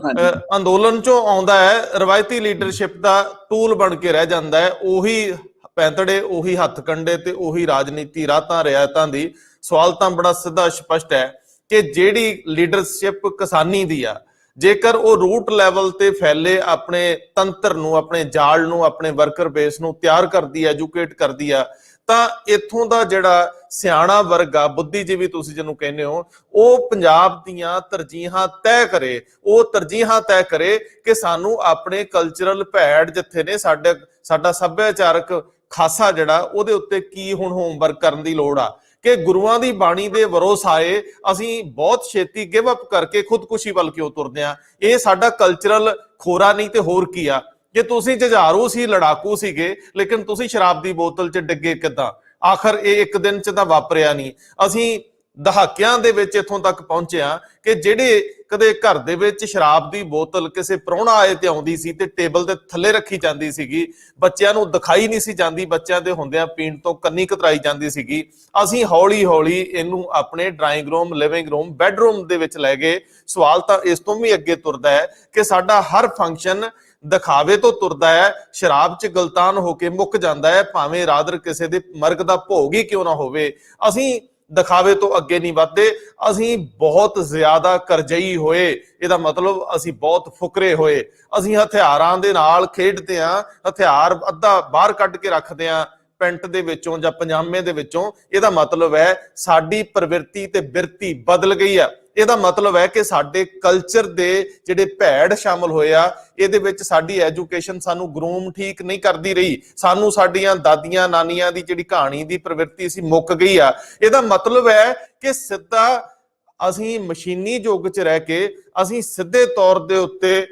ਅੰਦੋਲਨ ਚੋਂ ਆਉਂਦਾ ਹੈ, ਰਵਾਇਤੀ ਲੀਡਰਸ਼ਿਪ ਦਾ ਟੂਲ ਬਣ ਕੇ ਰਹਿ ਜਾਂਦਾ ਹੈ, ਉਹੀ ਪੈਂਤੜੇ, ਉਹੀ ਹੱਥ ਕੰਡੇ ਤੇ ਉਹੀ ਰਾਜਨੀਤੀ ਰਾਤਾਂ ਰਿਆਇਤਾਂ ਦੀ। ਸਵਾਲ ਤਾਂ ਬੜਾ ਸਿੱਧਾ ਸਪਸ਼ਟ ਹੈ ਕਿ ਜਿਹੜੀ ਲੀਡਰਸ਼ਿਪ ਕਿਸਾਨੀ ਦੀ ਆ, ਜੇਕਰ ਉਹ ਰੂਟ ਲੈਵਲ ਤੇ ਫੈਲੇ ਆਪਣੇ ਤੰਤਰ ਨੂੰ, ਆਪਣੇ ਜਾਲ ਨੂੰ, ਆਪਣੇ ਵਰਕਰ ਬੇਸ ਨੂੰ ਤਿਆਰ ਕਰਦੀ ਹੈ, ਐਜੂਕੇਟ ਕਰਦੀ ਆ, ਤਾਂ ਇੱਥੋਂ ਦਾ ਜਿਹੜਾ ਸਿਆਣਾ ਵਰਗ ਆ, ਬੁੱਧੀਜੀਵੀ ਤੁਸੀਂ ਜਿਹਨੂੰ ਕਹਿੰਦੇ ਹੋ, ਉਹ ਪੰਜਾਬ ਦੀਆਂ ਤਰਜੀਹਾਂ ਤੈਅ ਕਰੇ। ਉਹ ਤਰਜੀਹਾਂ ਤੈਅ ਕਰੇ ਕਿ ਸਾਨੂੰ ਆਪਣੇ ਕਲਚਰਲ ਭੈੜ ਜਿੱਥੇ ਨੇ, ਸਾਡਾ ਸੱਭਿਆਚਾਰਕ ਖਾਸਾ ਜਿਹੜਾ, ਉਹਦੇ ਉੱਤੇ ਕੀ ਹੁਣ ਹੋਮਵਰਕ ਕਰਨ ਦੀ ਲੋੜ ਆ। ਕਿ ਗੁਰੂਆਂ ਦੀ ਬਾਣੀ ਦੇ ਵਰੋਸਾਏ ਅਸੀਂ ਬਹੁਤ ਛੇਤੀ ਗਿਵ ਅਪ ਕਰਕੇ ਖੁਦਕੁਸ਼ੀ ਵੱਲ ਕਿਉਂ ਤੁਰਦੇ ਆ? ਇਹ ਸਾਡਾ ਕਲਚਰਲ ਖੋਰਾ ਨਹੀਂ ਤੇ ਹੋਰ ਕੀ ਆ? ਕਿ ਤੁਸੀਂ ਜੁਝਾਰੂ ਸੀ, ਲੜਾਕੂ ਸੀਗੇ, ਲੇਕਿਨ ਤੁਸੀਂ ਸ਼ਰਾਬ ਦੀ ਬੋਤਲ 'ਚ ਡਿੱਗੇ ਕਿੱਦਾਂ? ਆਖਰ ਇਹ ਇੱਕ ਦਿਨ 'ਚ ਤਾਂ ਵਾਪਰਿਆ ਨਹੀਂ। ਅਸੀਂ ਦਹਾਕਿਆਂ ਦੇ ਵਿੱਚ ਇੱਥੋਂ ਤੱਕ ਪਹੁੰਚੇ ਆ ਕਿ ਜਿਹੜੇ ਕਦੇ ਘਰ ਦੇ ਵਿੱਚ ਸ਼ਰਾਬ ਦੀ ਬੋਤਲ ਕਿਸੇ ਪ੍ਰਾਹੁਣਾ ਆਏ ਤੇ ਆਉਂਦੀ ਸੀ ਤੇ ਟੇਬਲ ਦੇ ਥੱਲੇ ਰੱਖੀ ਜਾਂਦੀ ਸੀਗੀ, ਬੱਚਿਆਂ ਨੂੰ ਦਿਖਾਈ ਨਹੀਂ ਸੀ ਜਾਂਦੀ, ਬੱਚਿਆਂ ਦੇ ਹੁੰਦਿਆਂ ਪੀਣ ਤੋਂ ਕੰਨੀ ਕਤਰਾਈ ਜਾਂਦੀ ਸੀਗੀ, ਅਸੀਂ ਹੌਲੀ ਹੌਲੀ ਇਹਨੂੰ ਆਪਣੇ drawing room, living room, bedroom ਦੇ ਵਿੱਚ ਲੈ ਗਏ। ਸਵਾਲ ਤਾਂ ਇਸ ਤੋਂ ਵੀ ਅੱਗੇ ਤੁਰਦਾ ਹੈ ਕਿ ਸਾਡਾ ਹਰ ਫੰਕਸ਼ਨ ਦਿਖਾਵੇ ਤੋਂ ਤੁਰਦਾ ਹੈ, ਸ਼ਰਾਬ 'ਚ ਗਲਤਾਨ ਹੋ ਕੇ ਮੁੱਕ ਜਾਂਦਾ ਹੈ, ਭਾਵੇਂ ਰਾਦਰ ਕਿਸੇ ਦੇ ਮਰਗ ਦਾ ਭੋਗ ਹੀ ਕਿਉਂ ਨਾ ਹੋਵੇ। ਅਸੀਂ ਦਿਖਾਵੇ ਤੋਂ ਅੱਗੇ ਨਹੀਂ ਵੱਧਦੇ, ਅਸੀਂ ਬਹੁਤ ਜ਼ਿਆਦਾ ਕਰਜ਼ਈ ਹੋਏ, ਇਹਦਾ ਮਤਲਬ ਅਸੀਂ ਬਹੁਤ ਫੁਕਰੇ ਹੋਏ। ਅਸੀਂ ਹਥਿਆਰਾਂ ਦੇ ਨਾਲ ਖੇਡਦੇ ਹਾਂ, ਹਥਿਆਰ ਅੱਧਾ ਬਾਹਰ ਕੱਢ ਕੇ ਰੱਖਦੇ ਹਾਂ ਪੈਂਟ ਦੇ ਵਿੱਚੋਂ ਜਾਂ ਪਜਾਮੇ ਦੇ ਵਿੱਚੋਂ, ਇਹਦਾ ਮਤਲਬ ਹੈ ਸਾਡੀ ਪ੍ਰਵਿਰਤੀ ਤੇ ਬਿਰਤੀ ਬਦਲ ਗਈ ਆ। ਇਹਦਾ ਮਤਲਬ ਹੈ ਕਿ ਸਾਡੇ ਕਲਚਰ ਦੇ ਜਿਹੜੇ ਭੈੜ ਸ਼ਾਮਲ ਹੋਏ ਆ, ਇਹਦੇ ਵਿੱਚ ਸਾਡੀ ਐਜੂਕੇਸ਼ਨ ਸਾਨੂੰ ਗਰੂਮ ਠੀਕ ਨਹੀਂ ਕਰਦੀ ਰਹੀ, ਸਾਨੂੰ ਸਾਡੀਆਂ ਦਾਦੀਆਂ ਨਾਨੀਆਂ ਦੀ ਜਿਹੜੀ ਕਹਾਣੀ ਦੀ ਪ੍ਰਵਿਰਤੀ ਸੀ ਮੁੱਕ ਗਈ ਆ। ਇਹਦਾ ਮਤਲਬ ਹੈ ਕਿ ਸਿੱਧਾ ਅਸੀਂ ਮਸ਼ੀਨੀ ਯੁੱਗ 'ਚ ਰਹਿ ਕੇ ਅਸੀਂ ਸਿੱਧੇ ਤੌਰ ਦੇ ਉੱਤੇ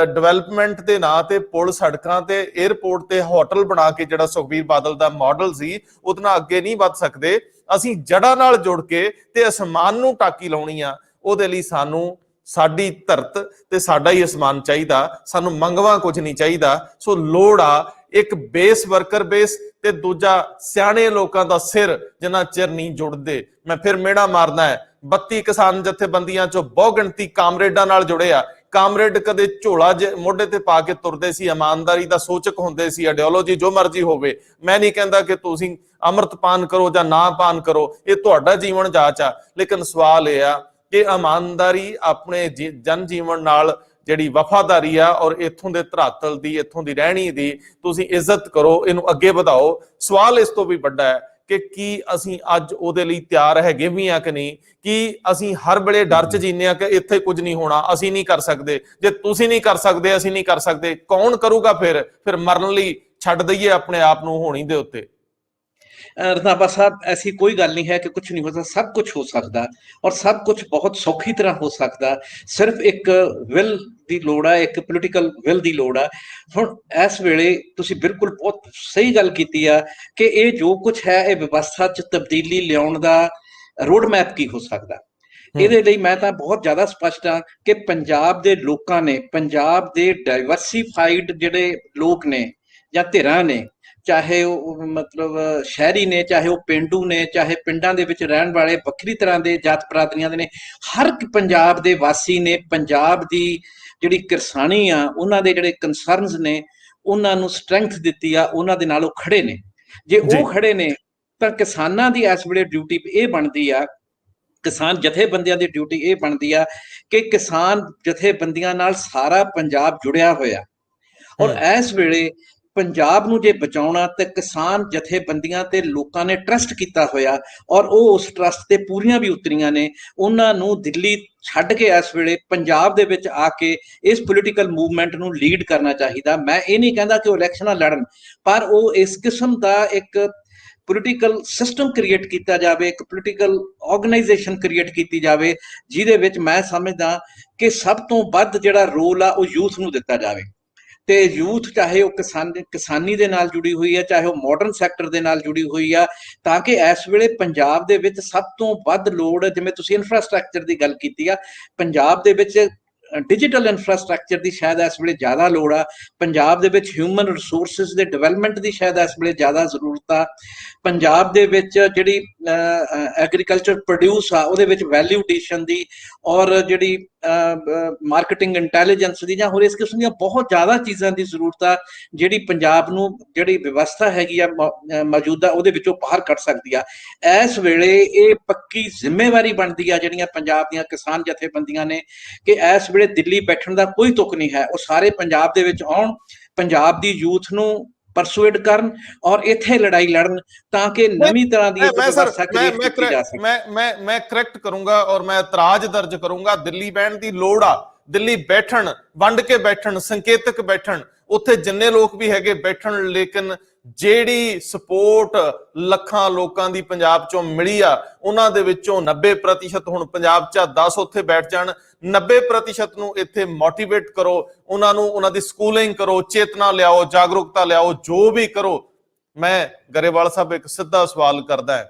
ਡਿਵੈਲਪਮੈਂਟ ਦੇ ਨਾਂ ਤੇ ਪੁਲ, ਸੜਕਾਂ ਤੇ ਏਅਰਪੋਰਟ ਤੇ ਹੋਟਲ ਬਣਾ ਕੇ ਜਿਹੜਾ ਸੁਖਬੀਰ ਬਾਦਲ ਦਾ ਮਾਡਲ ਸੀ, ਉਹਦੇ ਨਾਲ ਅੱਗੇ ਨਹੀਂ ਵੱਧ ਸਕਦੇ। ਅਸੀਂ ਜੜ੍ਹਾਂ ਨਾਲ ਜੁੜ ਕੇ ਤੇ ਅਸਮਾਨ ਨੂੰ ਟਾਕੀ ਲਾਉਣੀ ਆ। ਉਹਦੇ ਲਈ ਸਾਨੂੰ ਸਾਡੀ ਧਰਤ ਤੇ ਸਾਡਾ ਹੀ ਅਸਮਾਨ ਚਾਹੀਦਾ, ਸਾਨੂੰ ਮੰਗਵਾ ਕੁਝ ਨਹੀਂ ਚਾਹੀਦਾ। ਸੋ ਲੋੜ ਆ ਇੱਕ ਬੇਸ, ਵਰਕਰ ਬੇਸ, ਤੇ ਦੂਜਾ ਸਿਆਣੇ ਲੋਕਾਂ ਦਾ ਸਿਰ, ਜਿੰਨਾ ਚਿਰ ਨਹੀਂ ਜੁੜਦੇ। ਮੈਂ ਫਿਰ ਮੇੜਾ ਮਾਰਨਾ ਹੈ, 32 ਕਿਸਾਨ ਜਥੇਬੰਦੀਆਂ ਚੋਂ ਬਹੁ ਗਿਣਤੀ ਕਾਮਰੇਡਾਂ ਨਾਲ ਜੁੜੇ ਆ। ਕਾਮਰੇਡ ਕਦੇ ਝੋਲਾ ਮੋਢੇ ਤੇ ਪਾ ਕੇ ਤੁਰਦੇ ਸੀ, ਇਮਾਨਦਾਰੀ ਦਾ ਸੂਚਕ ਹੁੰਦੇ ਸੀ। ਆਈਡੀਓਲੋਜੀ ਜੋ ਮਰਜ਼ੀ ਹੋਵੇ, ਮੈਂ ਨਹੀਂ ਕਹਿੰਦਾ ਕਿ ਤੁਸੀਂ ਅੰਮ੍ਰਿਤ ਪਾਨ ਕਰੋ ਜਾਂ ਨਾ ਪਾਨ ਕਰੋ, ਇਹ ਤੁਹਾਡਾ ਜੀਵਨ ਜਾਚ ਆ। ਲੇਕਿਨ ਸਵਾਲ ਇਹ ਆ ਕਿ ਇਮਾਨਦਾਰੀ, ਆਪਣੇ ਜਨ ਜੀਵਨ ਨਾਲ ਜਿਹੜੀ ਵਫਾਦਾਰੀ ਆ, ਔਰ ਇੱਥੋਂ ਦੇ ਧਰਾਤਲ ਦੀ, ਇੱਥੋਂ ਦੀ ਰਹਿਣੀ ਦੀ ਤੁਸੀਂ ਇੱਜ਼ਤ ਕਰੋ, ਇਹਨੂੰ ਅੱਗੇ ਵਧਾਓ। ਸਵਾਲ ਇਸ ਤੋਂ ਵੀ ਵੱਡਾ ਹੈ ਕਿ ਕੀ ਅਸੀਂ ਅੱਜ ਉਹਦੇ ਲਈ ਤਿਆਰ ਹੈਗੇ ਵੀ ਆ ਕਿ ਨਹੀਂ? ਕਿ ਅਸੀਂ ਹਰ ਵੇਲੇ ਡਰ 'ਚ ਜੀਨੇ ਆ ਕਿ ਇੱਥੇ ਕੁਝ ਨਹੀਂ ਹੋਣਾ, ਅਸੀਂ ਨਹੀਂ ਕਰ ਸਕਦੇ। ਜੇ ਤੁਸੀਂ ਨਹੀਂ ਕਰ ਸਕਦੇ, ਅਸੀਂ ਨਹੀਂ ਕਰ ਸਕਦੇ, ਕੌਣ ਕਰੂਗਾ? ਫਿਰ ਮਰਨ ਲਈ ਛੱਡ ਦਈਏ ਆਪਣੇ ਆਪ ਨੂੰ ਹੋਣੀ ਦੇ ਉੱਤੇ।
ਰੰਧਾਵਾ ਸਾਹਿਬ, ऐसी कोई गल नहीं है कि कुछ नहीं हो सकता, सब कुछ हो सकता और सब कुछ बहुत सौखी तरह हो सकता। सिर्फ एक विल ਦੀ ਲੋੜ ਹੈ, ਇੱਕ ਪੋਲੀਟੀਕਲ ਵਿਲ ਦੀ ਲੋੜ ਹੈ। ਹੁਣ ਇਸ ਵੇਲੇ ਤੁਸੀਂ ਬਿਲਕੁਲ ਬਹੁਤ ਸਹੀ ਗੱਲ ਕੀਤੀ ਆ ਕਿ ਇਹ ਜੋ ਕੁਝ ਹੈ, ਇਹ ਵਿਵਸਥਾ 'ਚ ਤਬਦੀਲੀ ਲਿਆਉਣ ਦਾ ਰੋਡ ਮੈਪ ਕੀ ਹੋ ਸਕਦਾ। ਇਹਦੇ ਲਈ ਮੈਂ ਤਾਂ ਬਹੁਤ ਜ਼ਿਆਦਾ ਸਪਸ਼ਟ ਹਾਂ ਕਿ ਪੰਜਾਬ ਦੇ ਲੋਕਾਂ ਨੇ, ਪੰਜਾਬ ਦੇ ਡਾਈਵਰਸੀਫਾਈਡ ਜਿਹੜੇ ਲੋਕ ਨੇ ਜਾਂ ਧਿਰਾਂ ਨੇ, ਚਾਹੇ ਉਹ ਮਤਲਬ ਸ਼ਹਿਰੀ ਨੇ, ਚਾਹੇ ਉਹ ਪੇਂਡੂ ਨੇ, ਚਾਹੇ ਪਿੰਡਾਂ ਦੇ ਵਿੱਚ ਰਹਿਣ ਵਾਲੇ ਵੱਖਰੀ ਤਰ੍ਹਾਂ ਦੇ ਜਾਤ ਬਰਾਦਰੀਆਂ ਦੇ ਨੇ, ਹਰ ਇੱਕ ਪੰਜਾਬ ਦੇ ਵਾਸੀ ਨੇ ਪੰਜਾਬ ਦੀ ਜਿਹੜੀ ਕਿਰਸਾਨੀ ਆ, ਉਹਨਾਂ ਦੇ ਜਿਹੜੇ ਕੰਸਰਨਸ ਨੇ, ਉਹਨਾਂ ਨੂੰ ਸਟਰੈਂਥ ਦਿੱਤੀ ਆ, ਉਹਨਾਂ ਦੇ ਨਾਲ ਉਹ ਖੜੇ ਨੇ। ਜੇ ਉਹ ਖੜੇ ਨੇ ਤਾਂ ਕਿਸਾਨਾਂ ਦੀ ਇਸ ਵੇਲੇ ਡਿਊਟੀ ਇਹ ਬਣਦੀ ਆ, ਕਿਸਾਨ ਜਥੇਬੰਦੀਆਂ ਦੀ ਡਿਊਟੀ ਇਹ ਬਣਦੀ ਆ ਕਿ ਕਿਸਾਨ ਜਥੇਬੰਦੀਆਂ ਨਾਲ ਸਾਰਾ ਪੰਜਾਬ ਜੁੜਿਆ ਹੋਇਆ, ਔਰ ਇਸ ਵੇਲੇ ਪੰਜਾਬ ਨੂੰ ਜੇ ਬਚਾਉਣਾ ਤੇ ਕਿਸਾਨ ਜਥੇਬੰਦੀਆਂ ਤੇ ਲੋਕਾਂ ਨੇ ਟਰਸਟ ਕੀਤਾ ਹੋਇਆ, ਔਰ ਉਹ ਉਸ ਟਰਸਟ ਤੇ ਪੂਰੀਆਂ ਵੀ ਉਤਰੀਆਂ ਨੇ। ਉਹਨਾਂ ਨੂੰ ਦਿੱਲੀ ਛੱਡ ਕੇ ਇਸ ਵੇਲੇ ਪੰਜਾਬ ਦੇ ਵਿੱਚ ਆ ਕੇ ਇਸ ਪੋਲੀਟੀਕਲ ਮੂਵਮੈਂਟ ਨੂੰ ਲੀਡ ਕਰਨਾ ਚਾਹੀਦਾ। ਮੈਂ ਇਹ ਨਹੀਂ ਕਹਿੰਦਾ ਕਿ ਉਹ ਇਲੈਕਸ਼ਨਾਂ ਲੜਨ, ਪਰ ਉਹ ਇਸ ਕਿਸਮ ਦਾ ਇੱਕ ਪੋਲੀਟੀਕਲ ਸਿਸਟਮ ਕ੍ਰੀਏਟ ਕੀਤਾ ਜਾਵੇ, ਇੱਕ ਪੋਲੀਟੀਕਲ ਆਰਗੇਨਾਈਜੇਸ਼ਨ ਕ੍ਰੀਏਟ ਕੀਤੀ ਜਾਵੇ, ਜਿਹਦੇ ਵਿੱਚ ਮੈਂ ਸਮਝਦਾ ਕਿ ਸਭ ਤੋਂ ਵੱਧ ਜਿਹੜਾ ਰੋਲ ਆ ਉਹ ਯੂਥ ਨੂੰ ਦਿੱਤਾ ਜਾਵੇ। ਤੇ ਯੂਥ ਚਾਹੇ ਉਹ ਕਿਸਾਨੀ ਦੇ ਨਾਲ ਜੁੜੀ ਹੋਈ ਹੈ, ਚਾਹੇ ਉਹ ਮਾਡਰਨ ਸੈਕਟਰ ਦੇ ਨਾਲ ਜੁੜੀ ਹੋਈ ਆ, ਤਾਂ ਕਿ ਇਸ ਵੇਲੇ ਪੰਜਾਬ ਦੇ ਵਿੱਚ ਸਭ ਤੋਂ ਵੱਧ ਲੋੜ, ਜਿਵੇਂ ਤੁਸੀਂ ਇਨਫਰਾਸਟ੍ਰਕਚਰ ਦੀ ਗੱਲ ਕੀਤੀ ਆ, ਪੰਜਾਬ ਦੇ ਵਿੱਚ ਡਿਜੀਟਲ ਇਨਫਰਾਸਟ੍ਰਕਚਰ ਦੀ ਸ਼ਾਇਦ ਇਸ ਵੇਲੇ ਜ਼ਿਆਦਾ ਲੋੜ ਆ। ਪੰਜਾਬ ਦੇ ਵਿੱਚ ਹਿਊਮਨ ਰਿਸੋਰਸਿਸ ਦੇ ਡਿਵੈਲਪਮੈਂਟ ਦੀ ਸ਼ਾਇਦ ਇਸ ਵੇਲੇ ਜ਼ਿਆਦਾ ਜ਼ਰੂਰਤ ਆ। ਪੰਜਾਬ ਦੇ ਵਿੱਚ ਜਿਹੜੀ ਐਗਰੀਕਲਚਰ ਪ੍ਰੋਡਿਊਸ ਆ, ਉਹਦੇ ਵਿੱਚ ਵੈਲਿਊ ਐਡੀਸ਼ਨ ਦੀ, ਔਰ ਜਿਹੜੀ ਮਾਰਕੀਟਿੰਗ ਇੰਟੈਲੀਜੈਂਸ ਦੀ, ਜਾਂ ਹੋਰ ਇਸ ਕਿਸਮ ਦੀਆਂ ਬਹੁਤ ਜ਼ਿਆਦਾ ਚੀਜ਼ਾਂ ਦੀ ਜ਼ਰੂਰਤ ਆ, ਜਿਹੜੀ ਪੰਜਾਬ ਨੂੰ, ਜਿਹੜੀ ਵਿਵਸਥਾ ਹੈਗੀ ਆ ਮੌਜੂਦਾ, ਉਹਦੇ ਵਿੱਚੋਂ ਬਾਹਰ ਕੱਢ ਸਕਦੀ ਆ। ਇਸ ਵੇਲੇ ਇਹ ਪੱਕੀ ਜ਼ਿੰਮੇਵਾਰੀ ਬਣਦੀ ਆ ਜਿਹੜੀਆਂ ਪੰਜਾਬ ਦੀਆਂ ਕਿਸਾਨ ਜਥੇਬੰਦੀਆਂ ਨੇ, ਕਿ ਇਸ ਵੇਲੇ ਦਿੱਲੀ ਬੈਠਣ ਦਾ ਕੋਈ ਤੁਕ ਨਹੀਂ ਹੈ। ਉਹ ਸਾਰੇ ਪੰਜਾਬ ਦੇ ਵਿੱਚ ਆਉਣ, ਪੰਜਾਬ ਦੀ ਯੂਥ ਨੂੰ ਪਰਸੂਏਡ ਕਰਨ, ਔਰ ਇੱਥੇ ਲੜਾਈ ਲੜਨ, ਤਾਂ ਕਿ ਨਵੀਂ ਤਰ੍ਹਾਂ ਦੀ ਵਿਵਸਥਾ ਕ੍ਰੀਏਟ ਕੀਤੀ ਜਾ ਸਕੇ।
ਮੈਂ ਕਰੈਕਟ ਕਰੂੰਗਾ ਔਰ ਮੈਂ ਇਤਰਾਜ਼ ਦਰਜ ਕਰੂੰਗਾ। ਦਿੱਲੀ ਬਹਿਣ ਦੀ ਲੋੜ ਆ, ਦਿੱਲੀ ਬੈਠਣ, ਵੰਡ ਕੇ ਬੈਠਣ, ਸੰਕੇਤਕ ਬੈਠਣ, ਉੱਥੇ ਜਿੰਨੇ ਲੋਕ ਵੀ ਹੈਗੇ ਬੈਠਣ, ਲੇਕਿਨ ਜਿਹੜੀ ਸਪੋਰਟ ਲੱਖਾਂ ਲੋਕਾਂ ਦੀ ਪੰਜਾਬ ਚੋਂ ਮਿਲੀ ਆ, ਉਹਨਾਂ ਦੇ ਵਿੱਚੋਂ 90% ਹੁਣ ਪੰਜਾਬ 'ਚ 10 ਉੱਥੇ ਬੈਠ ਜਾਣ, 90% ਨੂੰ ਇੱਥੇ ਮੋਟੀਵੇਟ ਕਰੋ, ਉਹਨਾਂ ਨੂੰ ਉਹਨਾਂ ਦੀ ਸਕੂਲਿੰਗ ਕਰੋ, ਚੇਤਨਾ ਲਿਆਓ, ਜਾਗਰੂਕਤਾ ਲਿਆਓ, ਜੋ ਵੀ ਕਰੋ। ਮੈਂ ਗਰੇਵਾਲ ਸਾਹਿਬ ਇੱਕ ਸਿੱਧਾ ਸਵਾਲ ਕਰਦਾ,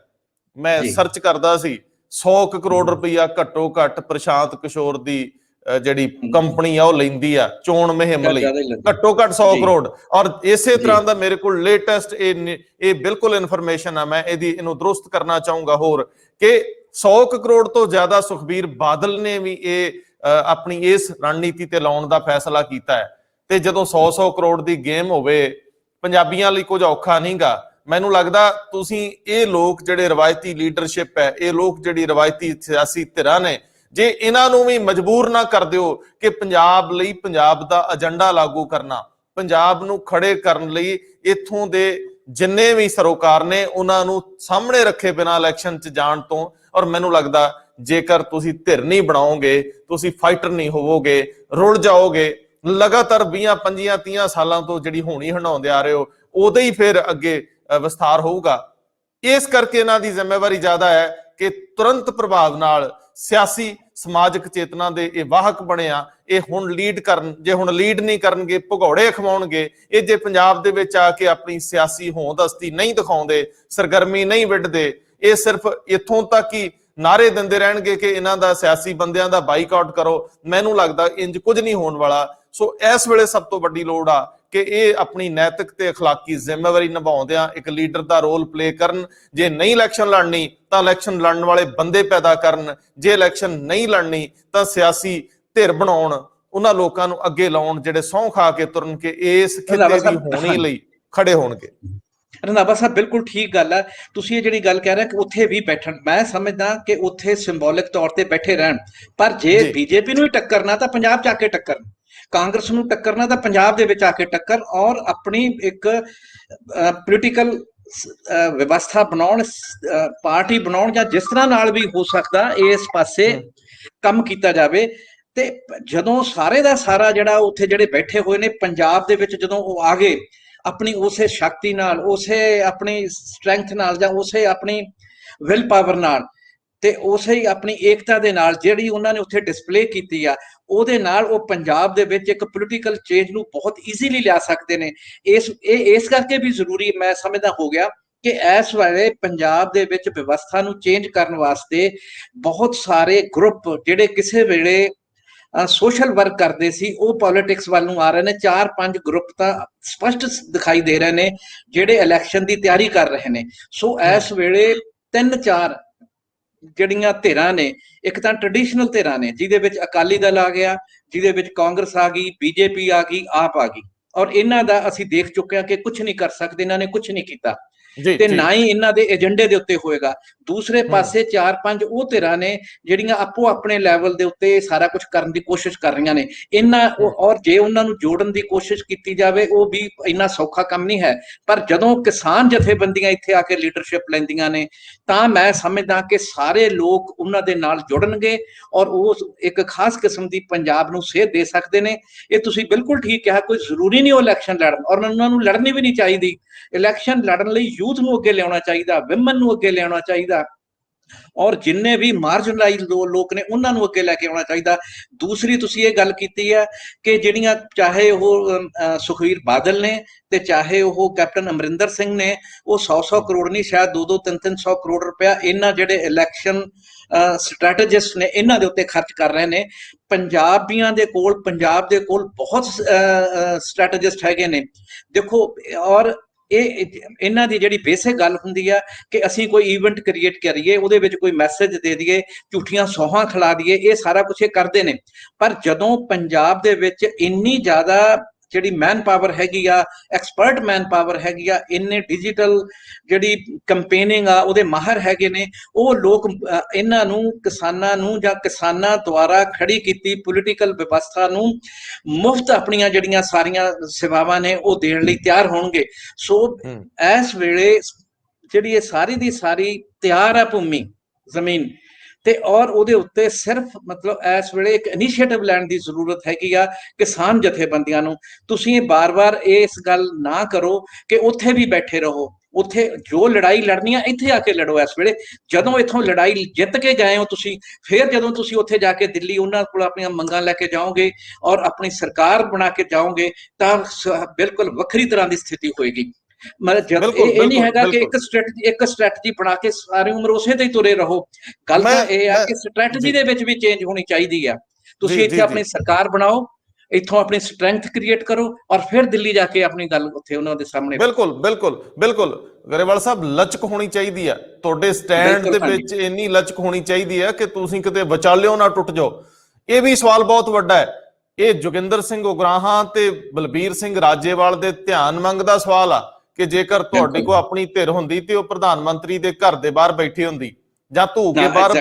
ਮੈਂ ਸਰਚ ਕਰਦਾ ਸੀ, 100 ਕਰੋੜ ਰੁਪਈਆ ਘੱਟੋ ਘੱਟ ਪ੍ਰਸ਼ਾਂਤ ਕਿਸ਼ੋਰ ਦੀ ਜਿਹੜੀ ਕੰਪਨੀ ਆ ਉਹ ਲੈਂਦੀ ਆ ਚੋਣ ਮੁਹਿੰਮ ਲਈ, ਘੱਟੋ ਘੱਟ 100 ਕਰੋੜ। ਔਰ ਇਸੇ ਤਰ੍ਹਾਂ ਦਾ ਮੇਰੇ ਕੋਲ ਲੇਟੈਸਟ ਇਹ ਬਿਲਕੁਲ ਇਨਫੋਰਮੇਸ਼ਨ ਆ, ਮੈਂ ਇਹਨੂੰ ਦਰੁਸਤ ਕਰਨਾ ਚਾਹੂੰਗਾ ਹੋਰ, ਕਿ 100 ਕਰੋੜ ਤੋਂ ਜ਼ਿਆਦਾ ਸੁਖਬੀਰ ਬਾਦਲ ਨੇ ਵੀ ਇਹ ਆਪਣੀ ਇਸ ਰਣਨੀਤੀ ਤੇ ਲਾਉਣ ਦਾ ਫੈਸਲਾ ਕੀਤਾ ਹੈ। ਤੇ ਜਦੋਂ 100 ਕਰੋੜ ਦੀ ਗੇਮ ਹੋਵੇ, ਪੰਜਾਬੀਆਂ ਲਈ ਕੁਝ ਔਖਾ ਨਹੀਂਗਾ। ਮੈਨੂੰ ਲੱਗਦਾ ਤੁਸੀਂ ਇਹ ਲੋਕ ਜਿਹੜੇ ਰਵਾਇਤੀ ਲੀਡਰਸ਼ਿਪ ਹੈ, ਇਹ ਲੋਕ ਜਿਹੜੀ ਰਵਾਇਤੀ ਸਿਆਸੀ ਧਿਰਾਂ ਨੇ, ਜੇ ਇਹਨਾਂ ਨੂੰ ਵੀ ਮਜਬੂਰ ਨਾ ਕਰ ਦਿਓ ਕਿ ਪੰਜਾਬ ਲਈ ਪੰਜਾਬ ਦਾ ਏਜੰਡਾ ਲਾਗੂ ਕਰਨਾ, ਪੰਜਾਬ ਨੂੰ ਖੜੇ ਕਰਨ ਲਈ ਇੱਥੋਂ ਦੇ ਜਿੰਨੇ ਵੀ ਸਰੋਕਾਰ ਨੇ ਉਹਨਾਂ ਨੂੰ ਸਾਹਮਣੇ ਰੱਖੇ ਬਿਨਾਂ ਇਲੈਕਸ਼ਨ 'ਚ ਜਾਣ ਤੋਂ, ਔਰ ਮੈਨੂੰ ਲੱਗਦਾ ਜੇਕਰ ਤੁਸੀਂ ਧਿਰ ਨਹੀਂ ਬਣਾਓਗੇ, ਤੁਸੀਂ ਫਾਈਟਰ ਨਹੀਂ ਹੋਵੋਗੇ, ਰੁਲ ਜਾਓਗੇ, ਲਗਾਤਾਰ 20, 25, 30 ਸਾਲਾਂ ਤੋਂ ਜਿਹੜੀ ਹੋਣੀ ਹੰਡਾਉਂਦੇ ਆ ਰਹੇ ਹੋ, ਉਦੋਂ ਹੀ ਫਿਰ ਅੱਗੇ ਵਿਸਥਾਰ ਹੋਊਗਾ। ਇਸ ਕਰਕੇ ਇਹਨਾਂ ਦੀ ਜ਼ਿੰਮੇਵਾਰੀ ਜ਼ਿਆਦਾ ਹੈ ਕਿ ਤੁਰੰਤ ਪ੍ਰਭਾਵ ਨਾਲ ਸਿਆਸੀ ਸਮਾਜਿਕ ਚੇਤਨਾ ਦੇ ਇਹ ਵਾਹਕ ਬਣਿਆ, ਇਹ ਹੁਣ ਲੀਡ ਕਰਨ। ਜੇ ਹੁਣ ਲੀਡ ਨਹੀਂ ਕਰਨਗੇ, ਭਗੌੜੇ ਖਵਾਉਣਗੇ, ਇਹ ਜੇ ਪੰਜਾਬ ਦੇ ਵਿੱਚ ਆ ਕੇ ਆਪਣੀ ਸਿਆਸੀ ਹੋਂਦ-ਹਸਤੀ ਨਹੀਂ ਦਿਖਾਉਂਦੇ, ਸਰਗਰਮੀ ਨਹੀਂ ਵਿੱਢਦੇ, ਇਹ ਸਿਰਫ ਇੱਥੋਂ ਤੱਕ ਹੀ ਨਾਰੇ ਦਿੰਦੇ ਰਹਿਣਗੇ ਕਿ ਇਹਨਾਂ ਦਾ ਸਿਆਸੀ ਬੰਦਿਆਂ ਦਾ ਬਾਈਕਾਟ ਕਰੋ, ਮੈਨੂੰ ਲੱਗਦਾ ਇੰਜ ਕੁਝ ਨਹੀਂ ਹੋਣ ਵਾਲਾ। ਸੋ ਇਸ ਵੇਲੇ ਸਭ ਤੋਂ ਵੱਡੀ ਲੋੜ ਆ ਕਿ ਇਹ ਆਪਣੀ ਨੈਤਿਕ ਤੇ ਅਖਲਾਕੀ ਜ਼ਿੰਮੇਵਾਰੀ ਨਿਭਾਉਂਦਿਆਂ ਇੱਕ ਲੀਡਰ ਦਾ ਰੋਲ ਪਲੇ ਕਰਨ। ਜੇ ਨਹੀਂ ਇਲੈਕਸ਼ਨ ਲੜਨੀ ਤਾਂ ਇਲੈਕਸ਼ਨ ਲੜਨ ਵਾਲੇ ਬੰਦੇ ਪੈਦਾ ਕਰਨ, ਜੇ ਇਲੈਕਸ਼ਨ ਨਹੀਂ ਲੜਨੀ ਤਾਂ ਸਿਆਸੀ ਧਿਰ ਬਣਾਉਣ, ਉਹਨਾਂ ਲੋਕਾਂ ਨੂੰ ਅੱਗੇ ਲਾਉਣ ਜਿਹੜੇ ਸਹੁੰ ਖਾ ਕੇ ਤੁਰਨ ਕੇ ਇਸ ਖਿੱਤੇ ਦੀ ਹੋਣੀ ਲਈ ਖੜੇ ਹੋਣਗੇ।
ਰੰਧਾਵਾ ਸਾਹਿਬ ਬਿਲਕੁਲ ਠੀਕ ਗੱਲ ਹੈ। ਤੁਸੀਂ ਇਹ ਜਿਹੜੀ ਗੱਲ ਕਹਿ ਰਹੇ ਕਿ ਉੱਥੇ ਵੀ ਬੈਠਣ, ਮੈਂ ਸਮਝਦਾ ਕਿ ਉੱਥੇ ਸਿੰਬੋਲਿਕ ਤੌਰ ਤੇ ਬੈਠੇ ਰਹਿਣ, ਪਰ ਜੇ ਬੀਜੇਪੀ ਨੂੰ ਹੀ ਟੱਕਰਨਾ ਤਾਂ ਪੰਜਾਬ 'ਚ ਆ ਕੇ ਟੱਕਰਨ, ਕਾਂਗਰਸ ਨੂੰ ਟੱਕਰਨਾ ਤਾਂ ਪੰਜਾਬ ਦੇ ਵਿੱਚ ਆ ਕੇ ਟੱਕਰ, ਔਰ ਆਪਣੀ ਇੱਕ ਪੋਲੀਟੀਕਲ ਵਿਵਸਥਾ ਬਣਾਉਣ, ਪਾਰਟੀ ਬਣਾਉਣ, ਜਾਂ ਜਿਸ ਤਰ੍ਹਾਂ ਨਾਲ ਵੀ ਹੋ ਸਕਦਾ ਇਸ ਪਾਸੇ ਕੰਮ ਕੀਤਾ ਜਾਵੇ। ਤੇ ਜਦੋਂ ਸਾਰੇ ਦਾ ਸਾਰਾ ਜਿਹੜਾ ਉੱਥੇ ਜਿਹੜੇ ਬੈਠੇ ਹੋਏ ਨੇ ਪੰਜਾਬ ਦੇ ਵਿੱਚ, ਜਦੋਂ ਉਹ ਆ ਗਏ ਆਪਣੀ ਉਸੇ ਸ਼ਕਤੀ ਨਾਲ, ਉਸੇ ਆਪਣੀ ਸਟਰੈਂਥ ਨਾਲ, ਜਾਂ ਉਸੇ ਆਪਣੀ ਵਿਲ ਪਾਵਰ ਨਾਲ, ਤੇ ਉਸੇ ਹੀ ਆਪਣੀ ਏਕਤਾ ਦੇ ਨਾਲ ਜਿਹੜੀ ਉਹਨਾਂ ਨੇ ਉੱਥੇ ਡਿਸਪਲੇ ਕੀਤੀ ਆ, ਉਹਦੇ ਨਾਲ ਉਹ ਪੰਜਾਬ ਦੇ ਵਿੱਚ ਇੱਕ ਪੋਲੀਟੀਕਲ ਚੇਂਜ ਨੂੰ ਬਹੁਤ ਈਜ਼ੀਲੀ ਲਿਆ ਸਕਦੇ ਨੇ। ਇਸ ਕਰਕੇ ਵੀ ਜ਼ਰੂਰੀ ਮੈਂ ਸਮਝਦਾ ਹੋ ਗਿਆ ਕਿ ਇਸ ਵੇਲੇ ਪੰਜਾਬ ਦੇ ਵਿੱਚ ਵਿਵਸਥਾ ਨੂੰ ਚੇਂਜ ਕਰਨ ਵਾਸਤੇ ਬਹੁਤ ਸਾਰੇ ਗਰੁੱਪ ਜਿਹੜੇ ਕਿਸੇ ਵੇਲੇ ਸੋਸ਼ਲ ਵਰਕ ਕਰਦੇ ਸੀ, ਉਹ ਪੋਲਿਟਿਕਸ ਵੱਲ ਨੂੰ ਆ ਰਹੇ ਨੇ। 4-5 ਗਰੁੱਪ ਤਾਂ ਸਪਸ਼ਟ ਦਿਖਾਈ ਦੇ ਰਹੇ ਨੇ ਜਿਹੜੇ ਇਲੈਕਸ਼ਨ ਦੀ ਤਿਆਰੀ ਕਰ ਰਹੇ ਨੇ। ਸੋ ਇਸ ਵੇਲੇ 3-4 ਜਿਹੜੀਆਂ ਧਿਰਾਂ ਨੇ, ਇੱਕ ਤਾਂ ਟ੍ਰੈਡੀਸ਼ਨਲ ਧਿਰਾਂ ਨੇ ਜਿਹਦੇ ਵਿੱਚ ਅਕਾਲੀ ਦਲ ਆ ਗਿਆ, ਜਿਹਦੇ ਵਿੱਚ ਕਾਂਗਰਸ ਆ ਗਈ, ਬੀਜੇਪੀ ਆ ਗਈ, ਆਪ ਆ ਗਈ, ਔਰ ਇਹਨਾਂ ਦਾ ਅਸੀਂ ਦੇਖ ਚੁੱਕੇ ਹਾਂ ਕਿ ਕੁਝ ਨਹੀਂ ਕਰ ਸਕਦੇ, ਇਹਨਾਂ ਨੇ ਕੁਝ ਨਹੀਂ ਕੀਤਾ ਤੇ ਨਾ ਹੀ ਇਹਨਾਂ ਦੇ ਏਜੰਡੇ ਦੇ ਉੱਤੇ ਹੋਏਗਾ। ਦੂਸਰੇ ਪਾਸੇ 4-5 ਉਹ ਧਿਰਾਂ ਨੇ ਜਿਹੜੀਆਂ ਆਪੋ ਆਪਣੇ ਲੈਵਲ ਦੇ ਉੱਤੇ ਸਾਰਾ ਕੁਝ ਕਰਨ ਦੀ ਕੋਸ਼ਿਸ਼ ਕਰ ਰਹੀਆਂ ਨੇ। ਇਹਨਾਂ ਔਰ ਜੇ ਉਹਨਾਂ ਨੂੰ ਜੋੜਨ ਦੀ ਕੋਸ਼ਿਸ਼ ਕੀਤੀ ਜਾਵੇ, ਉਹ ਵੀ ਇੰਨਾ ਸੌਖਾ ਕੰਮ ਨਹੀਂ ਹੈ। ਪਰ ਜਦੋਂ ਕਿਸਾਨ ਜਥੇਬੰਦੀਆਂ ਇੱਥੇ ਆ ਕੇ ਲੀਡਰਸ਼ਿਪ ਲੈਂਦੀਆਂ ਨੇ ਤਾਂ ਮੈਂ ਸਮਝਦਾ ਕਿ ਸਾਰੇ ਲੋਕ ਉਹਨਾਂ ਦੇ ਨਾਲ ਜੁੜਨਗੇ ਔਰ ਉਹ ਇੱਕ ਖਾਸ ਕਿਸਮ ਦੀ ਪੰਜਾਬ ਨੂੰ ਸੇਧ ਦੇ ਸਕਦੇ ਨੇ। ਇਹ ਤੁਸੀਂ ਬਿਲਕੁਲ ਠੀਕ ਕਿਹਾ, ਕੋਈ ਜ਼ਰੂਰੀ ਨਹੀਂ ਉਹ ਇਲੈਕਸ਼ਨ ਲੜਨ, ਔਰ ਉਹਨਾਂ ਨੂੰ ਲੜਨੀ ਵੀ ਨਹੀਂ ਚਾਹੀਦੀ। ਇਲੈਕਸ਼ਨ ਲੜਨ ਲਈ ਯੂਥ ਨੂੰ ਅੱਗੇ ਲਿਆਉਣਾ ਚਾਹੀਦਾ, ਵਿਮਨ ਨੂੰ ਅੱਗੇ ਲਿਆਉਣਾ ਚਾਹੀਦਾ, ਔਰ ਜਿੰਨੇ ਵੀ ਮਾਰਜਨਲਾਈਜ਼ਡ ਲੋਕ ਨੇ ਉਹਨਾਂ ਨੂੰ ਅੱਗੇ ਲੈ ਕੇ ਆਉਣਾ ਚਾਹੀਦਾ। ਦੂਸਰੀ ਤੁਸੀਂ ਇਹ ਗੱਲ ਕੀਤੀ ਹੈ ਕਿ ਜਿਹੜੀਆਂ ਚਾਹੇ ਉਹ ਸੁਖਬੀਰ ਬਾਦਲ ਨੇ ਤੇ ਚਾਹੇ ਉਹ ਕੈਪਟਨ ਅਮਰਿੰਦਰ ਸਿੰਘ ਨੇ, ਉਹ 100-100 ਕਰੋੜ ਨਹੀਂ, ਸ਼ਾਇਦ 2-2, 3-300 ਕਰੋੜ ਰੁਪਇਆ ਇਹਨਾਂ ਜਿਹੜੇ ਇਲੈਕਸ਼ਨ ਸਟ੍ਰੈਟੇਜਿਸਟ ਨੇ ਇਹਨਾਂ ਦੇ ਉੱਤੇ ਖਰਚ ਕਰ ਰਹੇ ਨੇ। ਪੰਜਾਬੀਆਂ ਦੇ ਕੋਲ, ਪੰਜਾਬ ਦੇ ਕੋਲ ਬਹੁਤ ਸਟ੍ਰੈਟੇਜਿਸਟ ਹੈਗੇ ਨੇ। ਦੇਖੋ, ਔਰ ਇਹ ਇਹਨਾਂ ਦੀ ਜਿਹੜੀ ਬੇਸਿਕ ਗੱਲ ਹੁੰਦੀ ਆ ਕਿ ਅਸੀਂ ਕੋਈ ਈਵੈਂਟ ਕ੍ਰੀਏਟ ਕਰੀਏ, ਉਹਦੇ ਵਿੱਚ ਕੋਈ ਮੈਸੇਜ ਦੇ ਦਈਏ, ਝੂਠੀਆਂ ਸੌਹਾਂ ਖਿਲਾ ਦਈਏ, ਇਹ ਸਾਰਾ ਕੁਝ ਇਹ ਕਰਦੇ ਨੇ। ਪਰ ਜਦੋਂ ਪੰਜਾਬ ਦੇ ਵਿੱਚ ਇੰਨੀ ਜ਼ਿਆਦਾ ਜਿਹੜੀ ਮੈਨ ਪਾਵਰ ਹੈਗੀ ਆ, ਐਕਸਪਰਟ ਮੈਨ ਪਾਵਰ ਹੈਗੀ ਆ, ਇੰਨੇ ਡਿਜੀਟਲ ਜਿਹੜੀ ਕੰਪੇਨਿੰਗ ਆ ਉਹਦੇ ਮਾਹਰ ਹੈਗੇ ਨੇ, ਉਹ ਲੋਕ ਇਹਨਾਂ ਨੂੰ, ਕਿਸਾਨਾਂ ਨੂੰ ਜਾਂ ਕਿਸਾਨਾਂ ਦੁਆਰਾ ਖੜੀ ਕੀਤੀ ਪੋਲੀਟੀਕਲ ਵਿਵਸਥਾ ਨੂੰ ਮੁਫਤ ਆਪਣੀਆਂ ਜਿਹੜੀਆਂ ਸਾਰੀਆਂ ਸੇਵਾਵਾਂ ਨੇ ਉਹ ਦੇਣ ਲਈ ਤਿਆਰ ਹੋਣਗੇ। ਸੋ ਇਸ ਵੇਲੇ ਜਿਹੜੀ ਇਹ ਸਾਰੀ ਦੀ ਸਾਰੀ ਤਿਆਰ ਆ ਭੂਮੀ, ਜ਼ਮੀਨ ਤੇ, ਔਰ ਉਹਦੇ ਉੱਤੇ ਸਿਰਫ ਮਤਲਬ ਇਸ ਵੇਲੇ ਇੱਕ ਇਨੀਸ਼ੀਏਟਿਵ ਲੈਣ ਦੀ ਜ਼ਰੂਰਤ ਹੈਗੀ ਆ ਕਿਸਾਨ ਜਥੇਬੰਦੀਆਂ ਨੂੰ। ਤੁਸੀਂ ਬਾਰ-ਬਾਰ ਇਸ ਗੱਲ ਨਾ ਕਰੋ ਕਿ ਉੱਥੇ ਵੀ ਬੈਠੇ ਰਹੋ, ਉੱਥੇ ਜੋ ਲੜਾਈ ਲੜਨੀ ਆ ਇੱਥੇ ਆ ਕੇ ਲੜੋ। ਇਸ ਵੇਲੇ ਜਦੋਂ ਇੱਥੋਂ ਲੜਾਈ ਜਿੱਤ ਕੇ ਗਏ ਹੋ ਤੁਸੀਂ, ਫਿਰ ਜਦੋਂ ਤੁਸੀਂ ਉੱਥੇ ਜਾ ਕੇ ਦਿੱਲੀ ਉਹਨਾਂ ਕੋਲ ਆਪਣੀਆਂ ਮੰਗਾਂ ਲੈ ਕੇ ਜਾਓਗੇ ਔਰ ਆਪਣੀ ਸਰਕਾਰ ਬਣਾ ਕੇ ਜਾਓਗੇ ਤਾਂ ਬਿਲਕੁਲ ਵੱਖਰੀ ਤਰ੍ਹਾਂ ਦੀ ਸਥਿਤੀ ਹੋਏਗੀ। ਮਤਲਬ ਇਹ ਨਹੀਂ ਹੈਗਾ ਕਿ ਇੱਕ ਸਟ੍ਰੈਟਜੀ ਬਣਾ ਕੇ ਸਾਰੀ ਉਮਰ ਉਸੇ ਤੇ ਹੀ ਤੁਰੇ ਰਹੋ। ਗੱਲ ਤਾਂ ਇਹ ਆ ਕਿ ਸਟ੍ਰੈਟਜੀ ਦੇ ਵਿੱਚ ਵੀ ਚੇਂਜ ਹੋਣੀ ਚਾਹੀਦੀ ਆ। ਤੁਸੀਂ ਇੱਥੇ ਆਪਣੀ ਸਰਕਾਰ ਬਣਾਓ, ਇੱਥੋਂ ਆਪਣੀ ਸਟਰੈਂਥ ਕ੍ਰੀਏਟ ਕਰੋ ਔਰ ਫਿਰ ਦਿੱਲੀ ਜਾ ਕੇ ਆਪਣੀ ਗੱਲ ਉੱਥੇ ਉਹਨਾਂ ਦੇ ਸਾਹਮਣੇ।
ਬਿਲਕੁਲ ਗਰੇਵਾਲ ਸਾਹਿਬ, ਲਚਕ ਹੋਣੀ ਚਾਹੀਦੀ ਆ ਤੁਹਾਡੇ ਸਟੈਂਡ ਦੇ ਵਿੱਚ, ਇੰਨੀ ਲਚਕ ਹੋਣੀ ਚਾਹੀਦੀ ਆ ਕਿ ਤੁਸੀਂ ਕਿਤੇ ਵਿਚਾਲਿਓ ਨਾ ਟੁੱਟ ਜਾਓ। ਇਹ ਵੀ ਸਵਾਲ ਬਹੁਤ ਵੱਡਾ ਹੈ, ਇਹ ਜੋਗਿੰਦਰ ਸਿੰਘ ਉਗਰਾਹਾਂ ਤੇ ਬਲਬੀਰ ਸਿੰਘ ਰਾਜੇਵਾਲ ਦੇ ਧਿਆਨ ਮੰਗਦਾ ਸਵਾਲ ਆ ਕਿ ਜੇਕਰ ਤੁਹਾਡੇ ਕੋਲ ਆਪਣੀ ਧਿਰ ਹੁੰਦੀ ਤੇ ਉਹ ਪ੍ਰਧਾਨ ਮੰਤਰੀ ਦੇ ਘਰ ਦੇ ਬਾਹਰ ਬੈਠੀ ਹੁੰਦੀ ਜਾਂ ਧੂ ਕੇ ਬਾਹਰ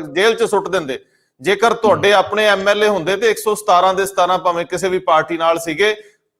ਜੇਲ੍ਹ 'ਚ ਸੁੱਟ ਦਿੰਦੇ। ਜੇਕਰ ਤੁਹਾਡੇ ਆਪਣੇ ਐਮਐਲਏ ਹੁੰਦੇ ਤੇ 117 ਦੇ 17 ਭਾਵੇਂ ਕਿਸੇ ਵੀ ਪਾਰਟੀ ਨਾਲ ਸੀਗੇ,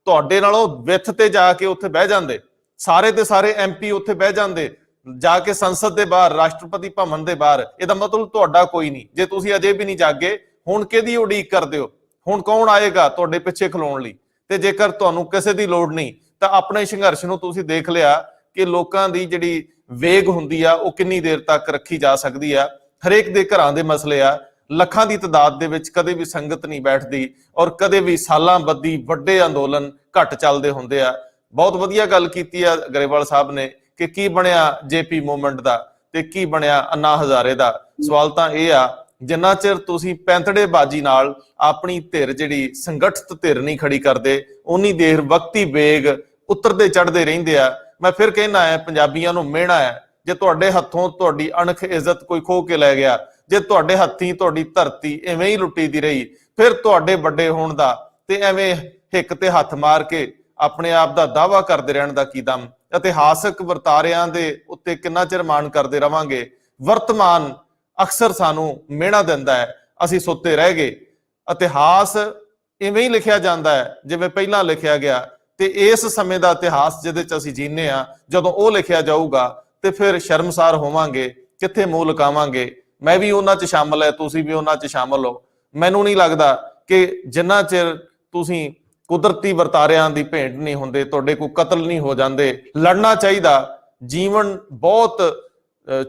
ਤੁਹਾਡੇ ਨਾਲੋਂ ਵਿੱਥ ਤੇ ਜਾ ਕੇ ਉੱਥੇ ਬਹਿ ਜਾਂਦੇ, ਸਾਰੇ ਦੇ ਸਾਰੇ ਐਮਪੀ ਉੱਥੇ ਬਹਿ ਜਾਂਦੇ ਜਾ ਕੇ ਸੰਸਦ ਦੇ ਬਾਹਰ, ਰਾਸ਼ਟਰਪਤੀ ਭਵਨ ਦੇ ਬਾਹਰ। ਇਹਦਾ ਮਤਲਬ ਤੁਹਾਡਾ ਕੋਈ ਨਹੀਂ। ਜੇ ਤੁਸੀਂ ਅਜੇ ਵੀ ਨਹੀਂ ਜਾਗੇ, ਹੁਣ ਕਿਹਦੀ ਉਡੀਕ ਕਰਦੇ ਹੋ? ਹੁਣ ਕੌਣ ਆਏਗਾ ਤੁਹਾਡੇ ਪਿੱਛੇ ਖਲੋਣ ਲਈ? ਤੇ ਜੇਕਰ ਤੁਹਾਨੂੰ ਕਿਸੇ ਦੀ ਲੋੜ ਨਹੀਂ ਤਾਂ ਆਪਣੇ ਸੰਘਰਸ਼ ਨੂੰ ਤੁਸੀਂ ਦੇਖ ਲਿਆ ਕਿ ਲੋਕਾਂ ਦੀ ਜਿਹੜੀ ਵੇਗ ਹੁੰਦੀ ਆ ਉਹ ਕਿੰਨੀ ਦੇਰ ਤੱਕ ਰੱਖੀ ਜਾ ਸਕਦੀ ਆ। ਹਰੇਕ ਦੇ ਘਰਾਂ ਦੇ ਮਸਲੇ ਆ, ਲੱਖਾਂ ਦੀ ਤਾਦਾਦ ਦੇ ਵਿੱਚ ਕਦੇ ਵੀ ਸੰਗਤ ਨਹੀਂ ਬੈਠਦੀ ਔਰ ਕਦੇ ਵੀ ਸਾਲਾਂ ਬੱਧੀ ਵੱਡੇ ਅੰਦੋਲਨ ਘੱਟ ਚੱਲਦੇ ਹੁੰਦੇ ਆ। ਬਹੁਤ ਵਧੀਆ ਗੱਲ ਕੀਤੀ ਆ ਗਰੇਵਾਲ ਸਾਹਿਬ ਨੇ ਕਿ ਕੀ ਬਣਿਆ ਜੇਪੀ ਮੂਵਮੈਂਟ ਦਾ ਤੇ ਕੀ ਬਣਿਆ ਅੰਨਾ ਹਜ਼ਾਰੇ ਦਾ। ਸਵਾਲ ਤਾਂ ਇਹ ਆ, ਜਿੰਨਾ ਚਿਰ ਤੁਸੀਂ ਪੈਂਤੜੇਬਾਜ਼ੀ ਨਾਲ ਆਪਣੀ ਧਿਰ ਜਿਹੜੀ ਸੰਗਠਿਤ ਧਿਰ ਨਹੀਂ ਖੜੀ ਕਰਦੇ, ਉਨੀ ਦੇਰ ਵਕਤੀ ਵੇਗ ਉਤਰਦੇ ਚੜ੍ਹਦੇ ਰਹਿੰਦੇ ਆ। ਮੈਂ ਫਿਰ ਕਹਿਣਾ ਹੈ, ਪੰਜਾਬੀਆਂ ਨੂੰ ਮਿਹਣਾ ਹੈ, ਜੇ ਤੁਹਾਡੇ ਹੱਥੋਂ ਤੁਹਾਡੀ ਅਣਖ ਇੱਜ਼ਤ ਕੋਈ ਖੋਹ ਕੇ ਲੈ ਗਿਆ, ਜੇ ਤੁਹਾਡੇ ਹੱਥੀਂ ਤੁਹਾਡੀ ਧਰਤੀ ਐਵੇਂ ਹੀ ਲੁੱਟੀ ਦੀ ਰਹੀ, ਫਿਰ ਤੁਹਾਡੇ ਵੱਡੇ ਹੋਣ ਦਾ ਤੇ ਐਵੇਂ ਹਿੱਕ ਤੇ ਹੱਥ ਮਾਰ ਕੇ ਆਪਣੇ ਆਪ ਦਾ ਦਾਅਵਾ ਕਰਦੇ ਰਹਿਣ ਦਾ ਕੀ ਦਮ? ਇਤਿਹਾਸਕ ਵਰਤਾਰਿਆਂ ਦੇ ਉੱਤੇ ਕਿੰਨਾ ਚਿਰ ਮਾਣ ਕਰਦੇ ਰਵਾਂਗੇ? ਵਰਤਮਾਨ ਅਕਸਰ ਸਾਨੂੰ ਮਿਹਣਾ ਦਿੰਦਾ ਹੈ, ਅਸੀਂ ਸੁੱਤੇ ਰਹਿ ਗਏ। ਇਤਿਹਾਸ ਇਵੇਂ ਹੀ ਲਿਖਿਆ ਜਾਂਦਾ ਹੈ ਜਿਵੇਂ ਪਹਿਲਾਂ ਲਿਖਿਆ ਗਿਆ, ਤੇ ਇਸ ਸਮੇਂ ਦਾ ਇਤਿਹਾਸ ਜਿਹਦੇ ਚ ਅਸੀਂ ਜੀਨੇ ਆ, ਜਦੋਂ ਉਹ ਲਿਖਿਆ ਜਾਊਗਾ ਤੇ ਫਿਰ ਸ਼ਰਮਸਾਰ ਹੋਵਾਂਗੇ, ਕਿੱਥੇ ਮੂੰਹ ਲੁਕਾਵਾਂਗੇ। ਮੈਂ ਵੀ ਉਹਨਾਂ ਚ ਸ਼ਾਮਲ ਹੈ, ਤੁਸੀਂ ਵੀ ਉਹਨਾਂ ਚ ਸ਼ਾਮਲ ਹੋ। ਮੈਨੂੰ ਨਹੀਂ ਲੱਗਦਾ ਕਿ ਜਿੰਨਾ ਚਿਰ ਤੁਸੀਂ ਕੁਦਰਤੀ ਵਰਤਾਰਿਆਂ ਦੀ ਭੇਂਟ ਨਹੀਂ ਹੁੰਦੇ, ਤੁਹਾਡੇ ਕੋਈ ਕਤਲ ਨਹੀਂ ਹੋ ਜਾਂਦੇ, ਲੜਨਾ ਚਾਹੀਦਾ। ਜੀਵਨ ਬਹੁਤ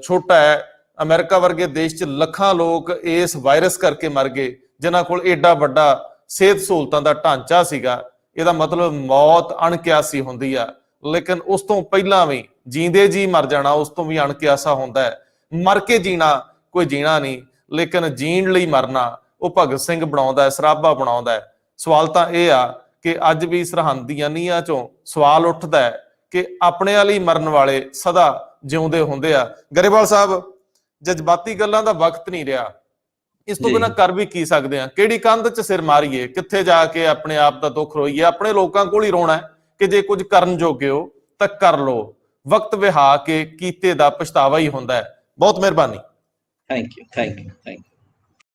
ਛੋਟਾ ਹੈ। ਅਮਰੀਕਾ ਵਰਗੇ ਦੇਸ਼ 'ਚ ਲੱਖਾਂ ਲੋਕ ਇਸ ਵਾਇਰਸ ਕਰਕੇ ਮਰ ਗਏ ਜਿਨ੍ਹਾਂ ਕੋਲ ਏਡਾ ਵੱਡਾ ਸਿਹਤ ਸਹੂਲਤਾਂ ਦਾ ਢਾਂਚਾ ਸੀਗਾ। ਇਹਦਾ ਮਤਲਬ ਮੌਤ ਅਣਕਿਆਸੀ ਹੁੰਦੀ ਆ, ਲੇਕਿਨ ਉਸ ਤੋਂ ਪਹਿਲਾਂ ਵੀ ਜੀਂਦੇ ਜੀ ਮਰ ਜਾਣਾ ਉਸ ਤੋਂ ਵੀ ਅਣਕਿਆਸਾ ਹੁੰਦਾ ਹੈ। ਮਰ ਕੇ ਜੀਣਾ ਕੋਈ ਜੀਣਾ ਨਹੀਂ, ਲੇਕਿਨ ਜੀਣ ਲਈ ਮਰਨਾ ਉਹ ਭਗਤ ਸਿੰਘ ਬਣਾਉਂਦਾ ਹੈ, ਸਰਾਭਾ ਬਣਾਉਂਦਾ ਹੈ। ਸਵਾਲ ਤਾਂ ਇਹ ਆ ਕਿ ਅੱਜ ਵੀ ਸਰਹੰਦ ਦੀਆਂ ਨੀਹਾਂ ਚੋਂ ਸਵਾਲ ਉੱਠਦਾ ਹੈ ਕਿ ਆਪਣੇ ਵਾਲੀ ਮਰਨ ਵਾਲੇ ਸਦਾ ਜਿਉਂਦੇ ਹੁੰਦੇ ਆ। ਗਰੇਵਾਲ ਸਾਹਿਬ, ਜਜ਼ਬਾਤੀ ਗੱਲਾਂ ਦਾ ਵਕਤ ਨਹੀਂ ਰਿਹਾ, ਇਸ ਤੋਂ ਬਿਨਾਂ ਕਰ ਵੀ ਕੀ ਸਕਦੇ ਆ? ਕਿਹੜੀ ਕੰਧ 'ਚ ਸਿਰ ਮਾਰੀਏ? ਕਿੱਥੇ ਜਾ ਕੇ ਆਪਣੇ ਆਪ ਦਾ ਦੁੱਖ ਰੋਈਏ? ਆਪਣੇ ਲੋਕਾਂ ਕੋਲ ਹੀ ਰੋਣਾ ਹੈ ਕਿ ਜੇ ਕੁਝ ਕਰਨ ਜੋਗੇ ਹੋ ਤਾਂ ਕਰ ਲਓ। ਵਕਤ ਵਿਹਾ ਕੇ ਕੀਤੇ ਦਾ ਪਛਤਾਵਾ ਹੀ ਹੁੰਦਾ ਹੈ। ਬਹੁਤ ਮਿਹਰਬਾਨੀ।
Thank you.